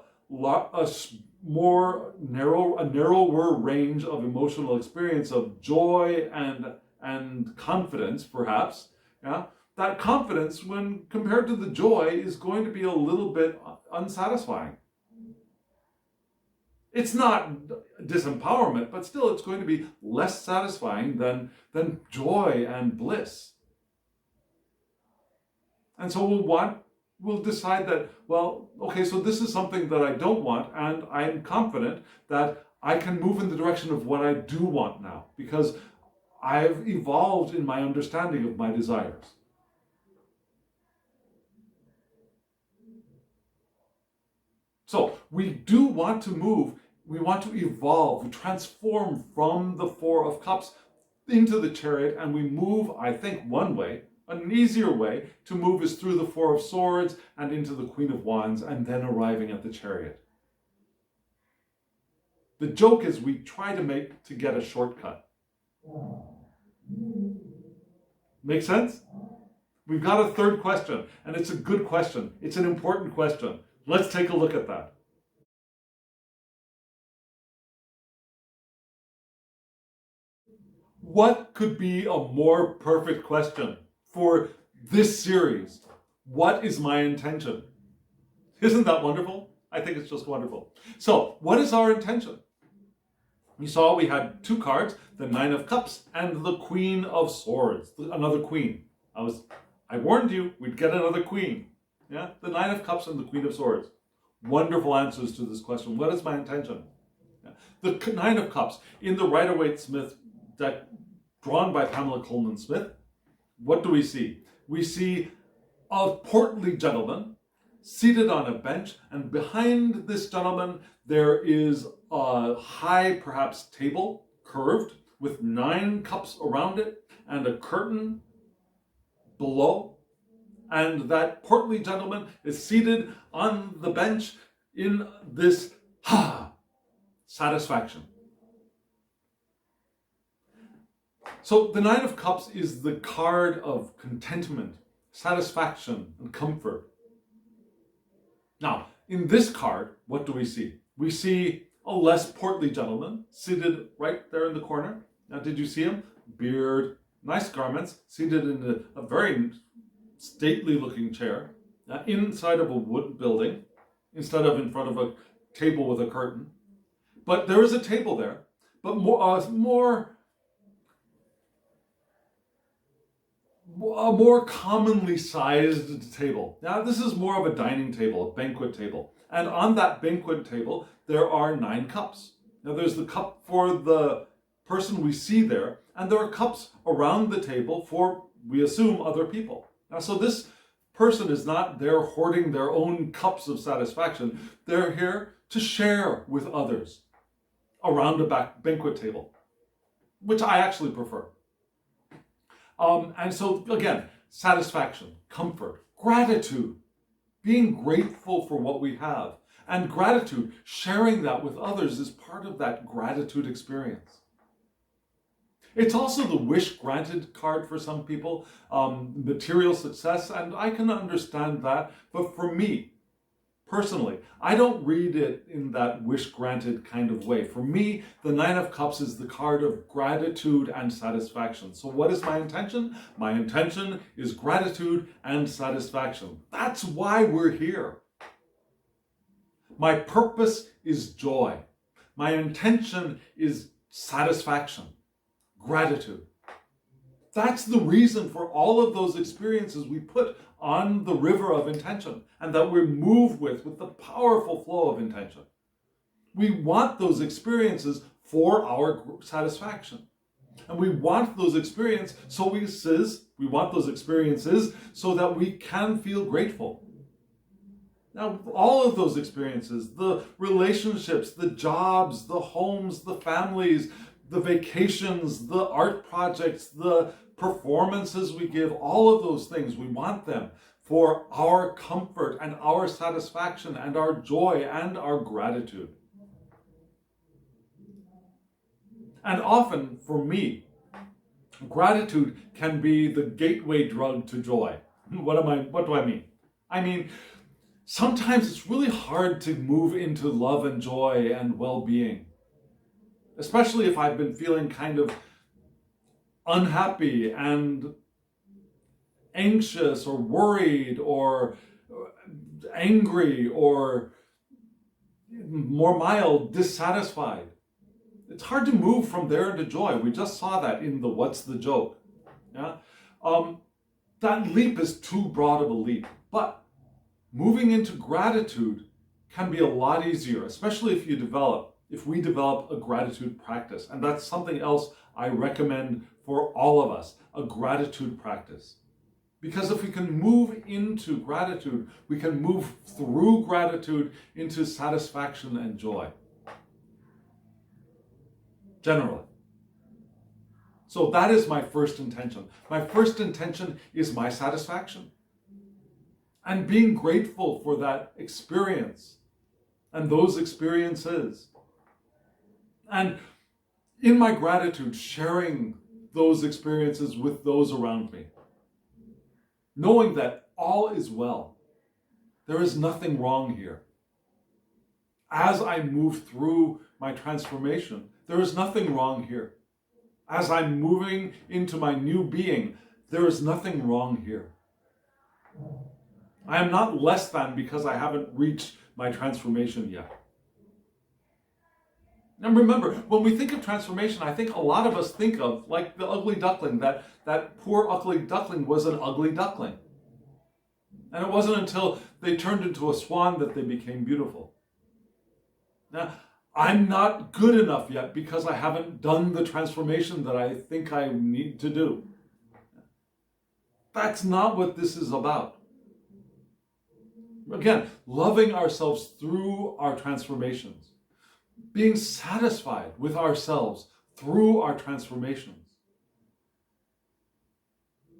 narrower range of emotional experience of joy and confidence, perhaps, yeah, that confidence, when compared to the joy, is going to be a little bit unsatisfying. It's not disempowerment, but still it's going to be less satisfying than joy and bliss. And so we'll decide that, well, okay, so this is something that I don't want, and I'm confident that I can move in the direction of what I do want now, because I've evolved in my understanding of my desires. So we do want to move, we want to evolve, we transform from the Four of Cups into the chariot, and we move, I think, one way. An easier way to move is through the Four of Swords and into the Queen of Wands, and then arriving at the chariot. The joke is we try to get a shortcut. Make sense? We've got a third question, and it's a good question. It's an important question. Let's take a look at that. What could be a more perfect question for this series, what is my intention? Isn't that wonderful? I think it's just wonderful. So, what is our intention? You saw we had two cards, the Nine of Cups and the Queen of Swords, another queen. I warned you we'd get another queen. Yeah, the Nine of Cups and the Queen of Swords. Wonderful answers to this question. What is my intention? Yeah. The Nine of Cups in the Rider-Waite-Smith deck drawn by Pamela Coleman Smith. What do we see? We see a portly gentleman seated on a bench, and behind this gentleman there is a high, perhaps table, curved, with 9 cups around it and a curtain below. And that portly gentleman is seated on the bench in this satisfaction. So the Nine of Cups is the card of contentment, satisfaction, and comfort. Now, in this card, what do we see? We see a less portly gentleman seated right there in the corner. Now, did you see him? Beard, nice garments, seated in a very stately looking chair, inside of a wood building, instead of in front of a table with a curtain. But there is a table there, but a more commonly sized table. Now, this is more of a dining table, a banquet table. And on that banquet table, there are 9 cups. Now, there's the cup for the person we see there, and there are cups around the table for, we assume, other people. Now, so this person is not there hoarding their own cups of satisfaction. They're here to share with others around a banquet table, which I actually prefer. And so, again, satisfaction, comfort, gratitude, being grateful for what we have. And gratitude, sharing that with others, is part of that gratitude experience. It's also the wish granted card for some people, material success, and I can understand that. But for me, personally, I don't read it in that wish granted kind of way. For me, the Nine of Cups is the card of gratitude and satisfaction. So what is my intention? My intention is gratitude and satisfaction. That's why we're here. My purpose is joy. My intention is satisfaction, gratitude. That's the reason for all of those experiences we put on the river of intention, and that we move with the powerful flow of intention. We want those experiences for our satisfaction. And we want those experiences so that we can feel grateful. Now, all of those experiences, the relationships, the jobs, the homes, the families, the vacations, the art projects, the performances we give, all of those things, we want them for our comfort and our satisfaction and our joy and our gratitude. And often, for me, gratitude can be the gateway drug to joy. What do I mean? I mean, sometimes it's really hard to move into love and joy and well-being, especially if I've been feeling kind of unhappy and anxious or worried or angry or, more mild, dissatisfied. It's hard to move from there into joy. We just saw that in the What's the Joke? Yeah? That leap is too broad of a leap. But moving into gratitude can be a lot easier, especially if we develop a gratitude practice. And that's something else I recommend for all of us, a gratitude practice. Because if we can move into gratitude, we can move through gratitude into satisfaction and joy. Generally. So that is my first intention. My first intention is my satisfaction. And being grateful for that experience and those experiences. And in my gratitude, sharing those experiences with those around me. Knowing that all is well. There is nothing wrong here. As I move through my transformation, there is nothing wrong here. As I'm moving into my new being, there is nothing wrong here. I am not less than because I haven't reached my transformation yet. And remember, when we think of transformation, I think a lot of us think of, like the ugly duckling, that poor ugly duckling was an ugly duckling. And it wasn't until they turned into a swan that they became beautiful. Now, I'm not good enough yet because I haven't done the transformation that I think I need to do. That's not what this is about. Again, loving ourselves through our transformations. Being satisfied with ourselves through our transformations.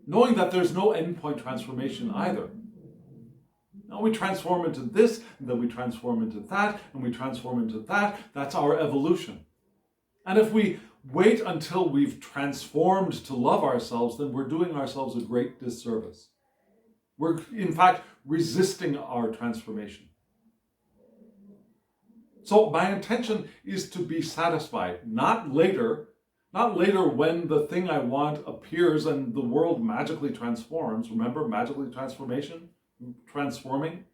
Knowing that there's no endpoint transformation either. Now we transform into this, and then we transform into that, and we transform into that. That's our evolution. And if we wait until we've transformed to love ourselves, then we're doing ourselves a great disservice. We're, in fact, resisting our transformation. So my intention is to be satisfied, not later when the thing I want appears and the world magically transforms. Remember, magically transforming?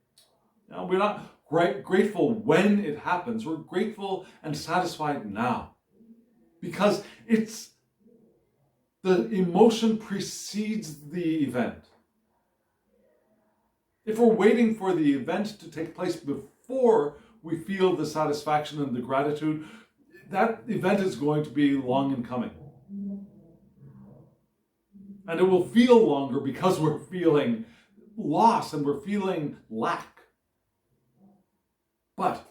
Now, we're not grateful when it happens. We're grateful and satisfied now. Because the emotion precedes the event. If we're waiting for the event to take place before we feel the satisfaction and the gratitude, that event is going to be long in coming. And it will feel longer because we're feeling loss and we're feeling lack. But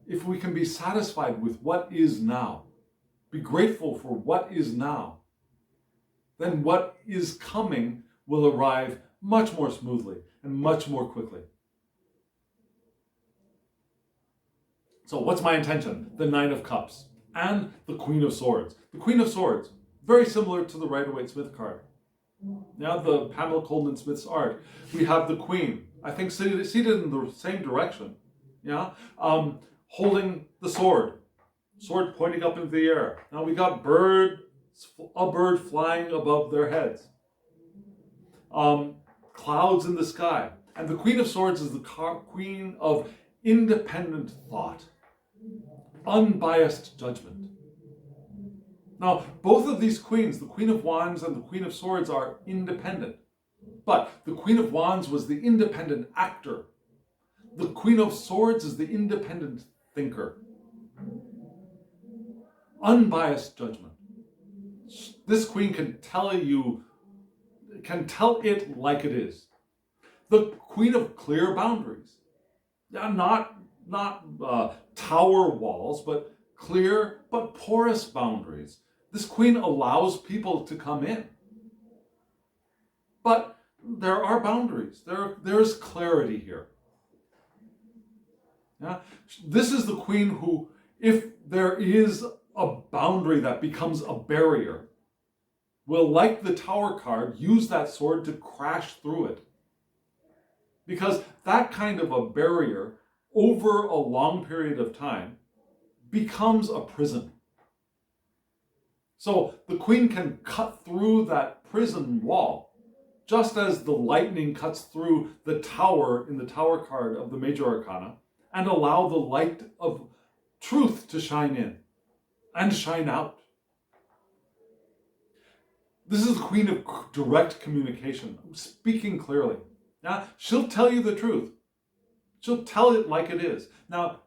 if we can be satisfied with what is now, be grateful for what is now, then what is coming will arrive much more smoothly and much more quickly. So what's my intention? The Nine of Cups and the Queen of Swords. The Queen of Swords, very similar to the Rider-Waite-Smith card. Now the Pamela Coleman Smith's art. We have the Queen, I think seated in the same direction, holding the sword pointing up into the air. Now we got a bird flying above their heads. Clouds in the sky. And the Queen of Swords is the queen of independent thought. Unbiased judgment. Now, both of these queens, the Queen of Wands and the Queen of Swords, are independent. But the Queen of Wands was the independent actor. The Queen of Swords is the independent thinker. Unbiased judgment. This queen can tell it like it is. The Queen of Clear Boundaries. Not tower walls, but clear but porous boundaries. This queen allows people to come in. But there are boundaries. There's clarity here. Yeah? This is the queen who, if there is a boundary that becomes a barrier, will, like the Tower card, use that sword to crash through it. Because that kind of a barrier, over a long period of time, becomes a prison. So the queen can cut through that prison wall, just as the lightning cuts through the tower in the Tower card of the Major Arcana, and allow the light of truth to shine in and shine out. This is the queen of direct communication, speaking clearly. Now, she'll tell you the truth. She'll tell it like it is. Now,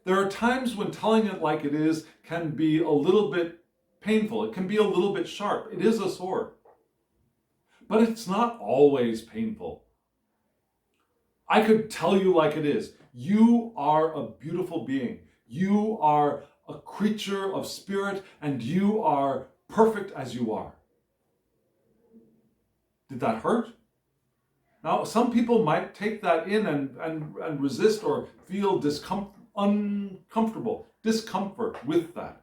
there are times when telling it like it is can be a little bit painful. It can be a little bit sharp. It is a sword. But it's not always painful. I could tell you like it is. You are a beautiful being. You are a creature of spirit, and you are perfect as you are. Did that hurt? Now, some people might take that in and resist or feel uncomfortable, discomfort with that.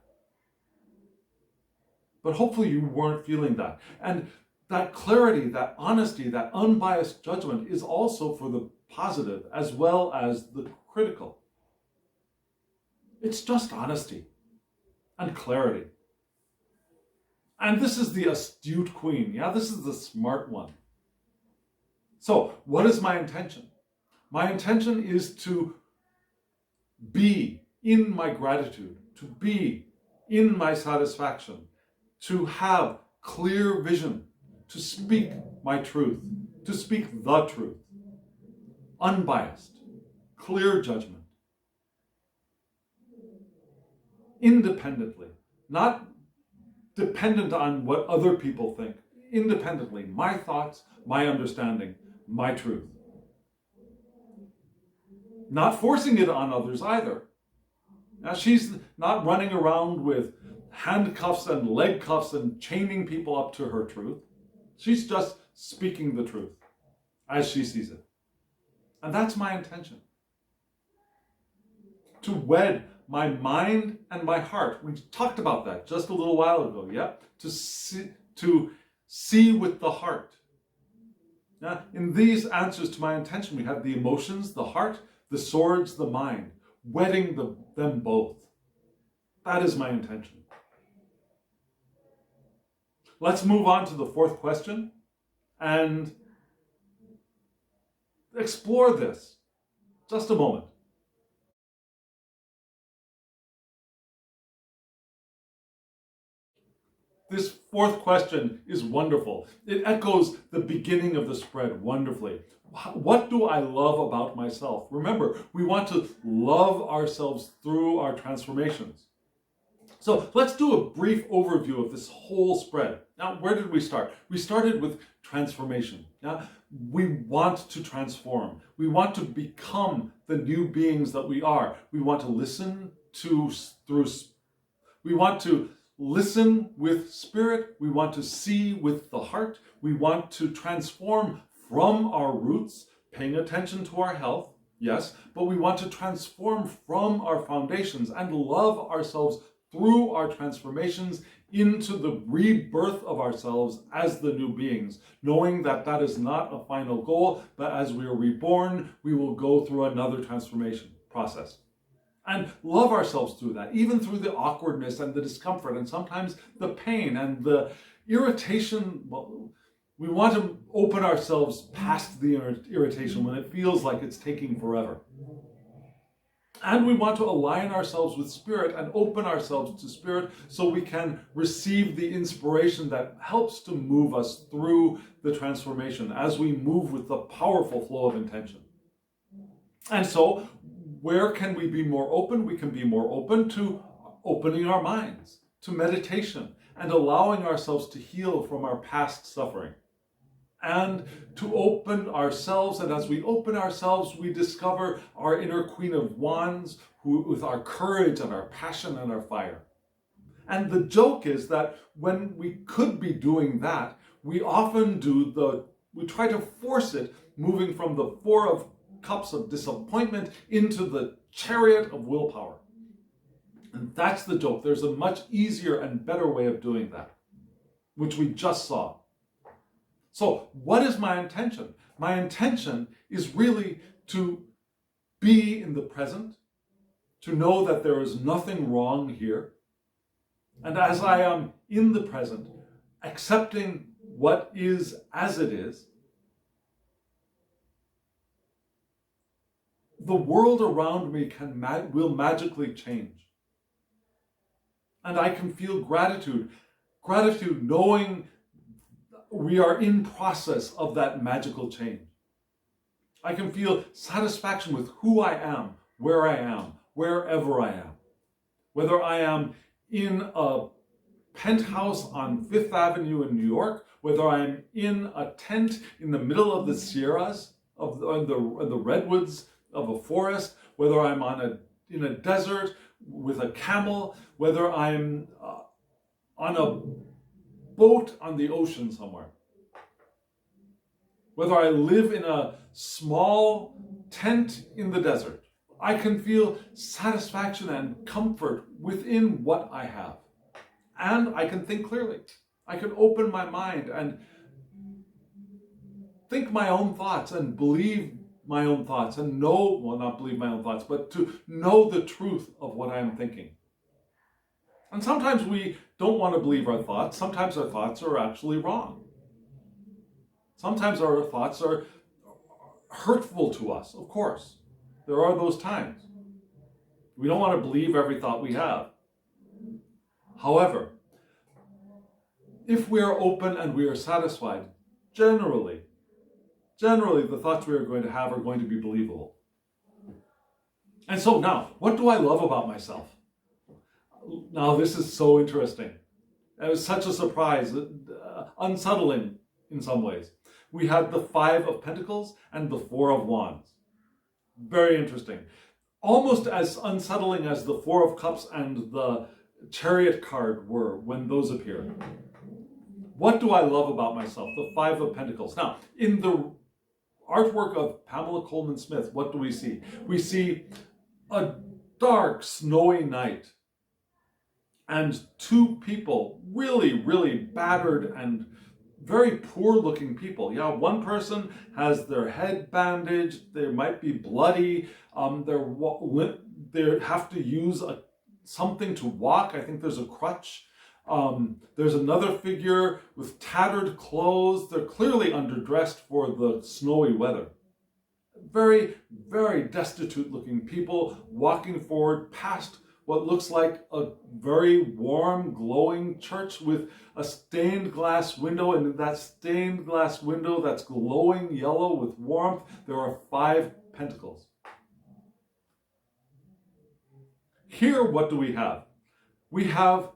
But hopefully you weren't feeling that. And that clarity, that honesty, that unbiased judgment is also for the positive as well as the critical. It's just honesty and clarity. And this is the astute queen. Yeah, this is the smart one. So, what is my intention? My intention is to be in my gratitude, to be in my satisfaction, to have clear vision, to speak my truth, to speak the truth, unbiased, clear judgment, independently, not dependent on what other people think, independently, my thoughts, my understanding, my truth. Not forcing it on others either. Now, she's not running around with handcuffs and leg cuffs and chaining people up to her truth. She's just speaking the truth as she sees it. And that's my intention. To wed my mind and my heart. We talked about that just a little while ago, yeah? To see with the heart. Now, in these answers to my intention, we have the emotions, the heart, the swords, the mind, wedding them both. That is my intention. Let's move on to the fourth question and explore this. Just a moment. This fourth question is wonderful. It echoes the beginning of the spread wonderfully. What do I love about myself? Remember, we want to love ourselves through our transformations. So let's do a brief overview of this whole spread. Now, where did we start? We started with transformation. Now, we want to transform. We want to become the new beings that we are. We want to listen with spirit. We want to see with the heart. We want to transform from our roots, paying attention to our health, yes, but we want to transform from our foundations and love ourselves through our transformations into the rebirth of ourselves as the new beings, knowing that that is not a final goal, but as we are reborn, we will go through another transformation process. And love ourselves through that, even through the awkwardness and the discomfort and sometimes the pain and the irritation. Well, we want to open ourselves past the irritation when it feels like it's taking forever. And we want to align ourselves with spirit and open ourselves to spirit so we can receive the inspiration that helps to move us through the transformation as we move with the powerful flow of intention. And so, where can we be more open? We can be more open to opening our minds, to meditation, and allowing ourselves to heal from our past suffering. And to open ourselves, and as we open ourselves, we discover our inner Queen of Wands, with our courage and our passion and our fire. And the joke is that when we could be doing that, we often we try to force it, moving from the Four of Cups of disappointment into the chariot of willpower. And that's the joke. There's a much easier and better way of doing that, which we just saw. So what is my intention? My intention is really to be in the present, to know that there is nothing wrong here. And as I am in the present, accepting what is as it is, the world around me will magically change. And I can feel gratitude knowing we are in process of that magical change. I can feel satisfaction with who I am, wherever I am. Whether I am in a penthouse on Fifth Avenue in New York, whether I'm in a tent in the middle of the Sierras, of the redwoods of a forest, whether I'm in a desert with a camel, whether I'm on a boat on the ocean somewhere, whether I live in a small tent in the desert, I can feel satisfaction and comfort within what I have. And I can think clearly. I can open my mind and think my own thoughts and believe my own thoughts and not believe my own thoughts, but to know the truth of what I'm thinking. And sometimes we don't want to believe our thoughts. Sometimes our thoughts are actually wrong. Sometimes our thoughts are hurtful to us, of course. There are those times. We don't want to believe every thought we have. However, if we are open and we are satisfied, generally, the thoughts we are going to have are going to be believable. And so now, what do I love about myself? Now, this is so interesting. It was such a surprise, unsettling in some ways. We had the 5 of Pentacles and the 4 of Wands. Very interesting. Almost as unsettling as the 4 of Cups and the Chariot card were when those appeared. What do I love about myself? The 5 of Pentacles. Now, in the artwork of Pamela Coleman Smith, what do we see? We see a dark, snowy night and 2 people, really, really battered and very poor looking people. Yeah, one person has their head bandaged, they might be bloody, they have to use something to walk. I think there's a crutch. There's another figure with tattered clothes. They're clearly underdressed for the snowy weather. Very, very destitute looking people walking forward past what looks like a very warm, glowing church with a stained glass window. And in that stained glass window that's glowing yellow with warmth, there are 5 pentacles. Here, what do we have? We have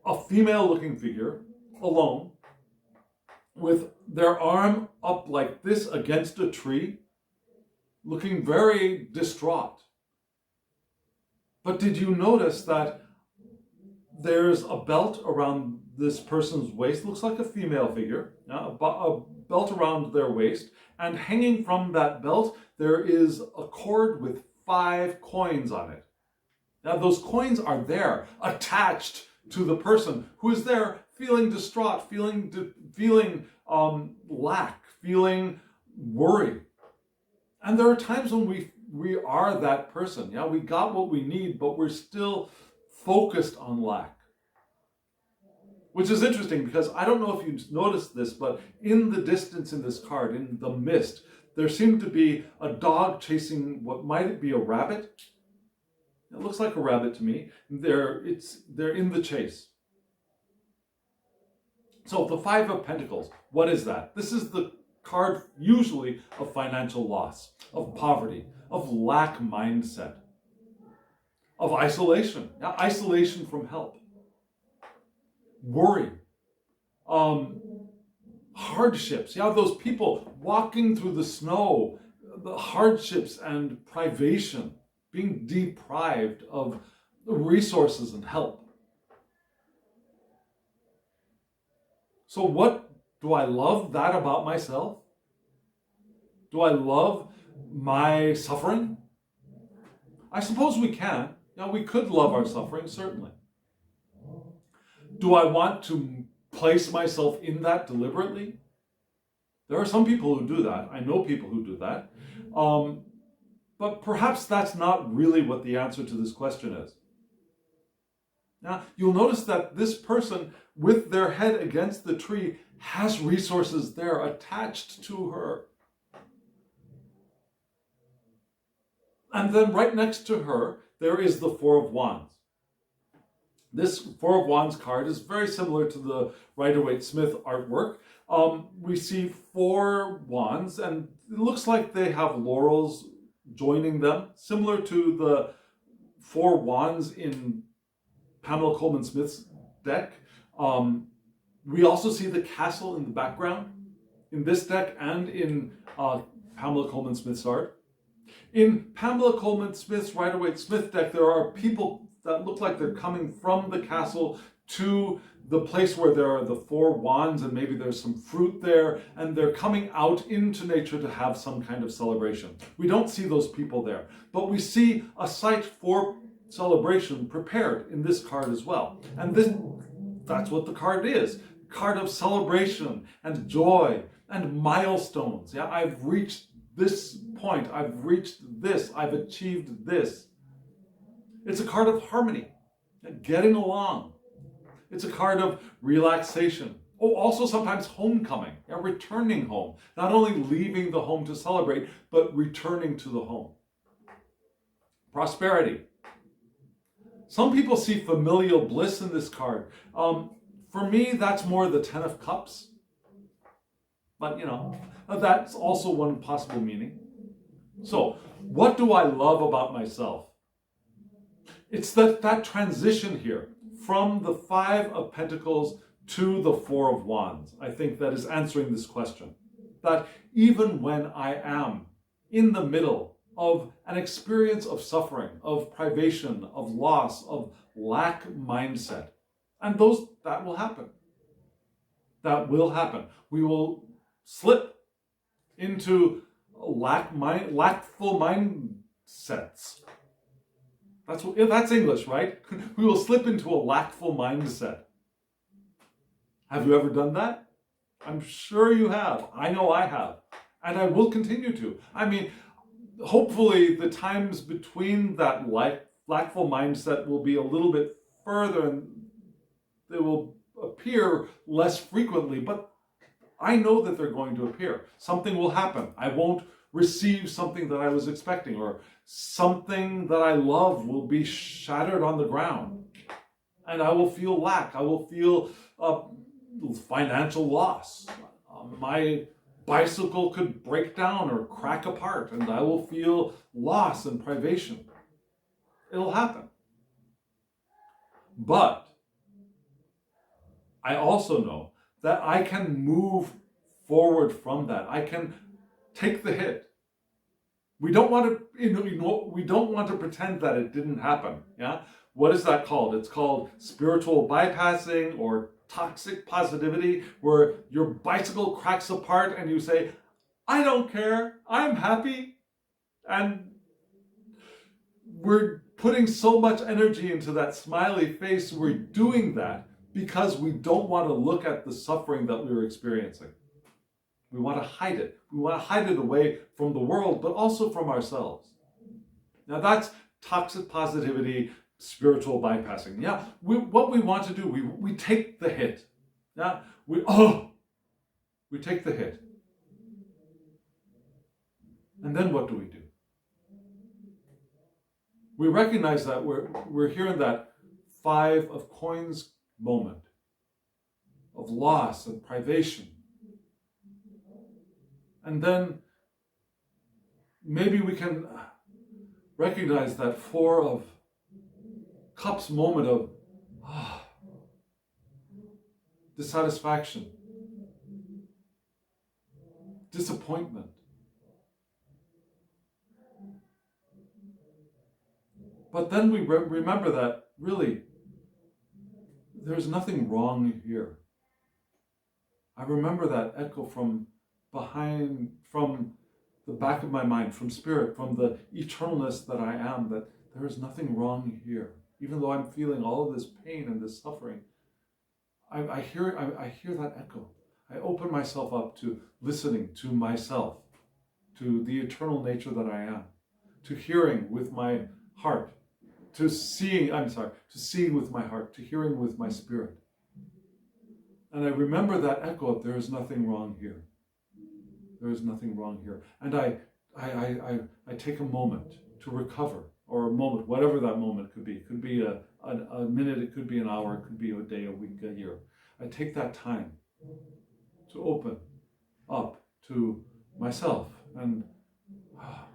a female-looking figure, alone, with their arm up like this against a tree, looking very distraught. But did you notice that there's a belt around this person's waist? Looks like a female figure, a belt around their waist, and hanging from that belt, there is a cord with 5 coins on it. Now, those coins are there, attached to the person who is there feeling distraught, feeling lack, feeling worry. And there are times when we are that person. Yeah, we got what we need, but we're still focused on lack. Which is interesting because I don't know if you've noticed this, but in the distance in this card, in the mist, there seemed to be a dog chasing what might be a rabbit. It looks like a rabbit to me. They're in the chase. So the 5 of Pentacles, what is that? This is the card usually of financial loss, of poverty, of lack mindset, of isolation. Now, isolation from help, worry, hardships. Yeah, those people walking through the snow, the hardships and privation, being deprived of resources and help. So what do I love that about myself? Do I love my suffering? I suppose we can. Yeah, we could love our suffering, certainly. Do I want to place myself in that deliberately? There are some people who do that. I know people who do that. But perhaps that's not really what the answer to this question is. Now, you'll notice that this person with their head against the tree has resources there attached to her. And then right next to her, there is the 4 of Wands. This 4 of Wands card is very similar to the Rider-Waite-Smith artwork. We see 4 wands, and it looks like they have laurels joining them, similar to the 4 wands in Pamela Coleman Smith's deck. We also see the castle in the background in this deck and in Pamela Coleman Smith's art. In Pamela Coleman Smith's Rider-Waite-Smith deck, there are people that look like they're coming from the castle to the place where there are the 4 wands, and maybe there's some fruit there, and they're coming out into nature to have some kind of celebration. We don't see those people there, but we see a site for celebration prepared in this card as well. And that's what the card is. Card of celebration and joy and milestones. Yeah, I've reached this point. I've reached this. I've achieved this. It's a card of harmony, getting along. It's a card of relaxation, Oh, also sometimes homecoming, returning home. Not only leaving the home to celebrate, but returning to the home. Prosperity. Some people see familial bliss in this card. For me, that's more the Ten of Cups. But, that's also one possible meaning. So, what do I love about myself? It's that transition here from the Five of Pentacles to the Four of Wands. I think that is answering this question. That even when I am in the middle of an experience of suffering, of privation, of loss, of lack mindset, and that will happen. That will happen. We will slip into lackful mindsets. That's English, right? We will slip into a lackful mindset. Have you ever done that? I'm sure you have. I know I have. And I will continue to. I mean, hopefully the times between that lackful mindset will be a little bit further and they will appear less frequently, but I know that they're going to appear. Something will happen. I won't receive something that I was expecting, or something that I love will be shattered on the ground. And I will feel lack. I will feel financial loss. My bicycle could break down or crack apart, and I will feel loss and privation. It'll happen. But I also know that I can move forward from that. I can take the hit. We don't want to, we don't want to pretend that it didn't happen. Yeah. What is that called? It's called spiritual bypassing or toxic positivity, where your bicycle cracks apart and you say, I don't care, I'm happy. And we're putting so much energy into that smiley face. We're doing that because we don't want to look at the suffering that we're experiencing. We want to hide it. We want to hide it away from the world, but also from ourselves. Now that's toxic positivity, spiritual bypassing. Yeah, what we want to do, we take the hit. Yeah, we take the hit. And then what do? We recognize that we're here in that Five of Coins moment of loss and privation. And then maybe we can recognize that Four of Cups moment of dissatisfaction, disappointment. But then we remember that really there's nothing wrong here. I remember that echo from behind, from the back of my mind, from spirit, from the eternalness that I am, that there is nothing wrong here. Even though I'm feeling all of this pain and this suffering, I hear that echo. I open myself up to listening to myself, to the eternal nature that I am, to hearing with my heart, to seeing with my heart, to hearing with my spirit. And I remember that echo of there is nothing wrong here. There is nothing wrong here. And I take a moment to recover, or a moment, whatever that moment could be. It could be a minute, it could be an hour, it could be a day, a week, a year. I take that time to open up to myself. And,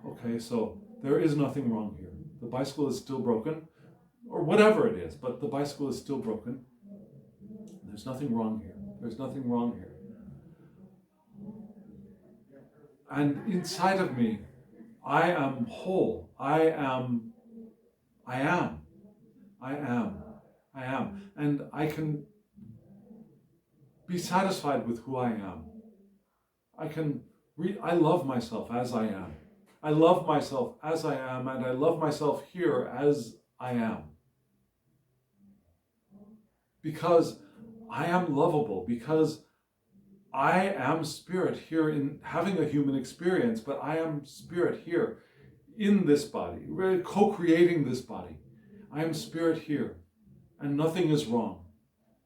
okay, so there is nothing wrong here. The bicycle is still broken, or whatever it is, but the bicycle is still broken. There's nothing wrong here. There's nothing wrong here. And inside of me, I am whole. I am. And I can be satisfied with who I am. I love myself as I am. I love myself as I am, and I love myself here as I am. Because I am lovable, because I am spirit here in having a human experience, but I am spirit here in this body, co-creating this body. I am spirit here, and nothing is wrong.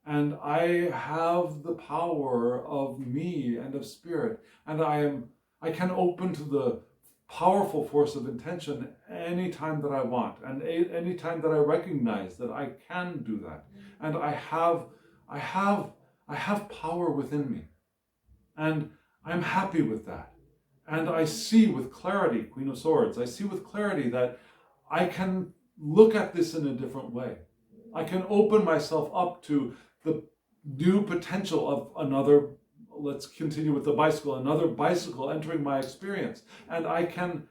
and I have the power of me and of spirit, and I can open to the powerful force of intention anytime that I want, and anytime that I recognize that I can do that, and I have power within me, and I'm happy with that. And I see with clarity, Queen of Swords, I see with clarity that I can look at this in a different way. I can open myself up to the new potential of another, let's continue with the bicycle, another bicycle entering my experience. And I can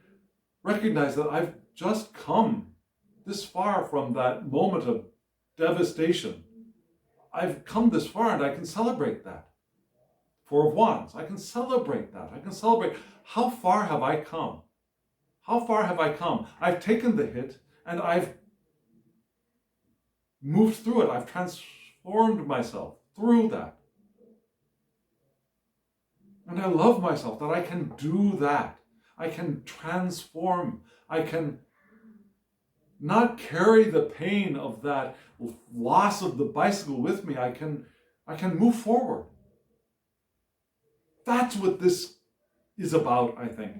recognize that I've just come this far from that moment of devastation. I've come this far, and I can celebrate that. Four of Wands, I can celebrate that. I can celebrate, how far have I come? How far have I come? I've taken the hit, and I've moved through it. I've transformed myself through that. And I love myself that I can do that. I can transform. I can not carry the pain of that loss of the bicycle with me. I can move forward. That's what this is about, I think.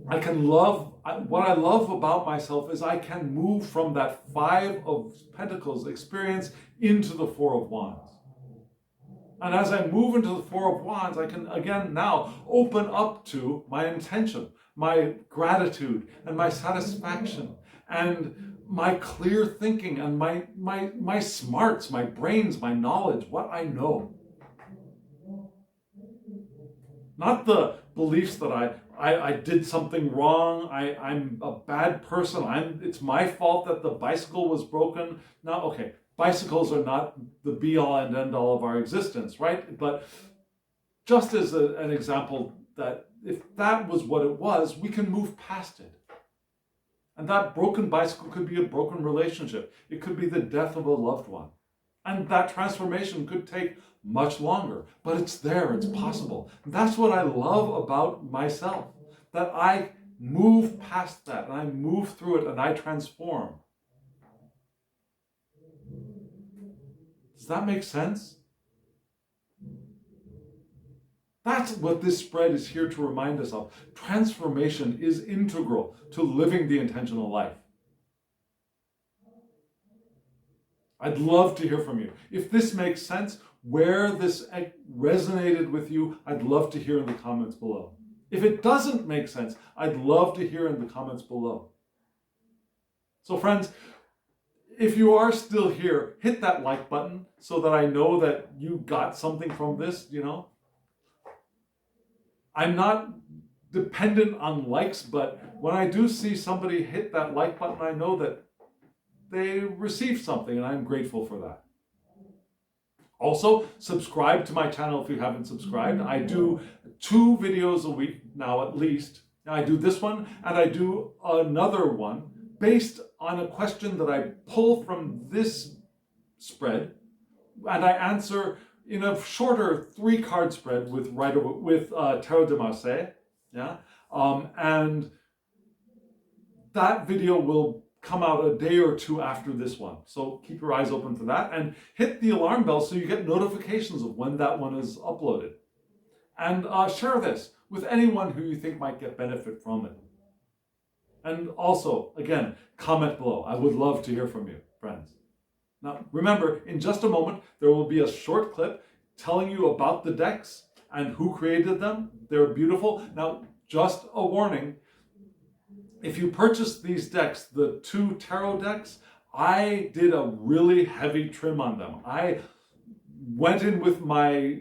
What I love about myself is I can move from that Five of Pentacles experience into the Four of Wands. And as I move into the Four of Wands, I can again now open up to my intention, my gratitude, and my satisfaction, and my clear thinking, and my smarts, my brains, my knowledge, what I know. Not the beliefs that I did something wrong, I'm a bad person, it's my fault that the bicycle was broken. Now, okay, bicycles are not the be-all and end-all of our existence, right? But just as an example, that if that was what it was, we can move past it. And that broken bicycle could be a broken relationship. It could be the death of a loved one. And that transformation could take much longer, but it's there, it's possible. That's what I love about myself, that I move past that, and I move through it, and I transform. Does that make sense? That's what this spread is here to remind us of. Transformation is integral to living the intentional life. I'd love to hear from you. If this makes sense, where this resonated with you, I'd love to hear in the comments below. If it doesn't make sense, I'd love to hear in the comments below. So friends, if you are still here, hit that like button so that I know that you got something from this, I'm not dependent on likes, but when I do see somebody hit that like button, I know that they received something, and I'm grateful for that. Also, subscribe to my channel if you haven't subscribed. I do 2 videos a week now, at least. I do this one, and I do another one based on a question that I pull from this spread, and I answer in a shorter 3-card spread with Tarot de Marseille. Yeah, and that video will come out a day or 2 after this one. So keep your eyes open for that, and hit the alarm bell so you get notifications of when that one is uploaded. And share this with anyone who you think might get benefit from it. And also, again, comment below. I would love to hear from you, friends. Now, remember, in just a moment, there will be a short clip telling you about the decks and who created them. They're beautiful. Now, just a warning, if you purchase these decks, the 2 tarot decks, I did a really heavy trim on them. I went in with my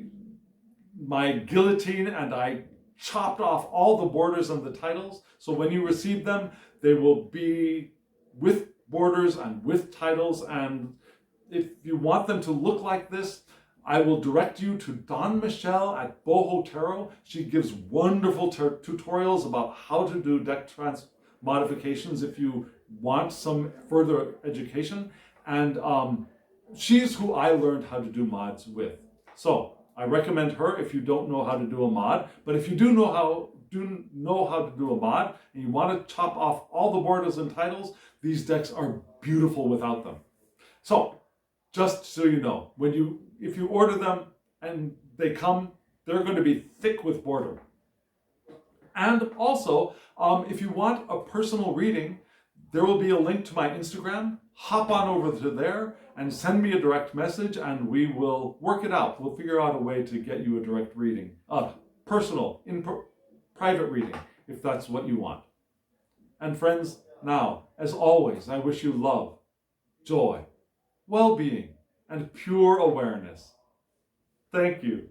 guillotine and I chopped off all the borders and the titles. So when you receive them, they will be with borders and with titles. And if you want them to look like this, I will direct you to Dawn Michelle at Boho Tarot. She gives wonderful tutorials about how to do deck modifications if you want some further education. And she's who I learned how to do mods with. So I recommend her if you don't know how to do a mod. But if you do know how to do a mod and you want to chop off all the borders and titles, these decks are beautiful without them. So Just so you know, if you order them and they come, they're going to be thick with boredom. And also, if you want a personal reading, there will be a link to my Instagram. Hop on over to there and send me a direct message and we will work it out. We'll figure out a way to get you a direct reading, personal, private reading, if that's what you want. And friends, now, as always, I wish you love, joy, well-being, and pure awareness. Thank you.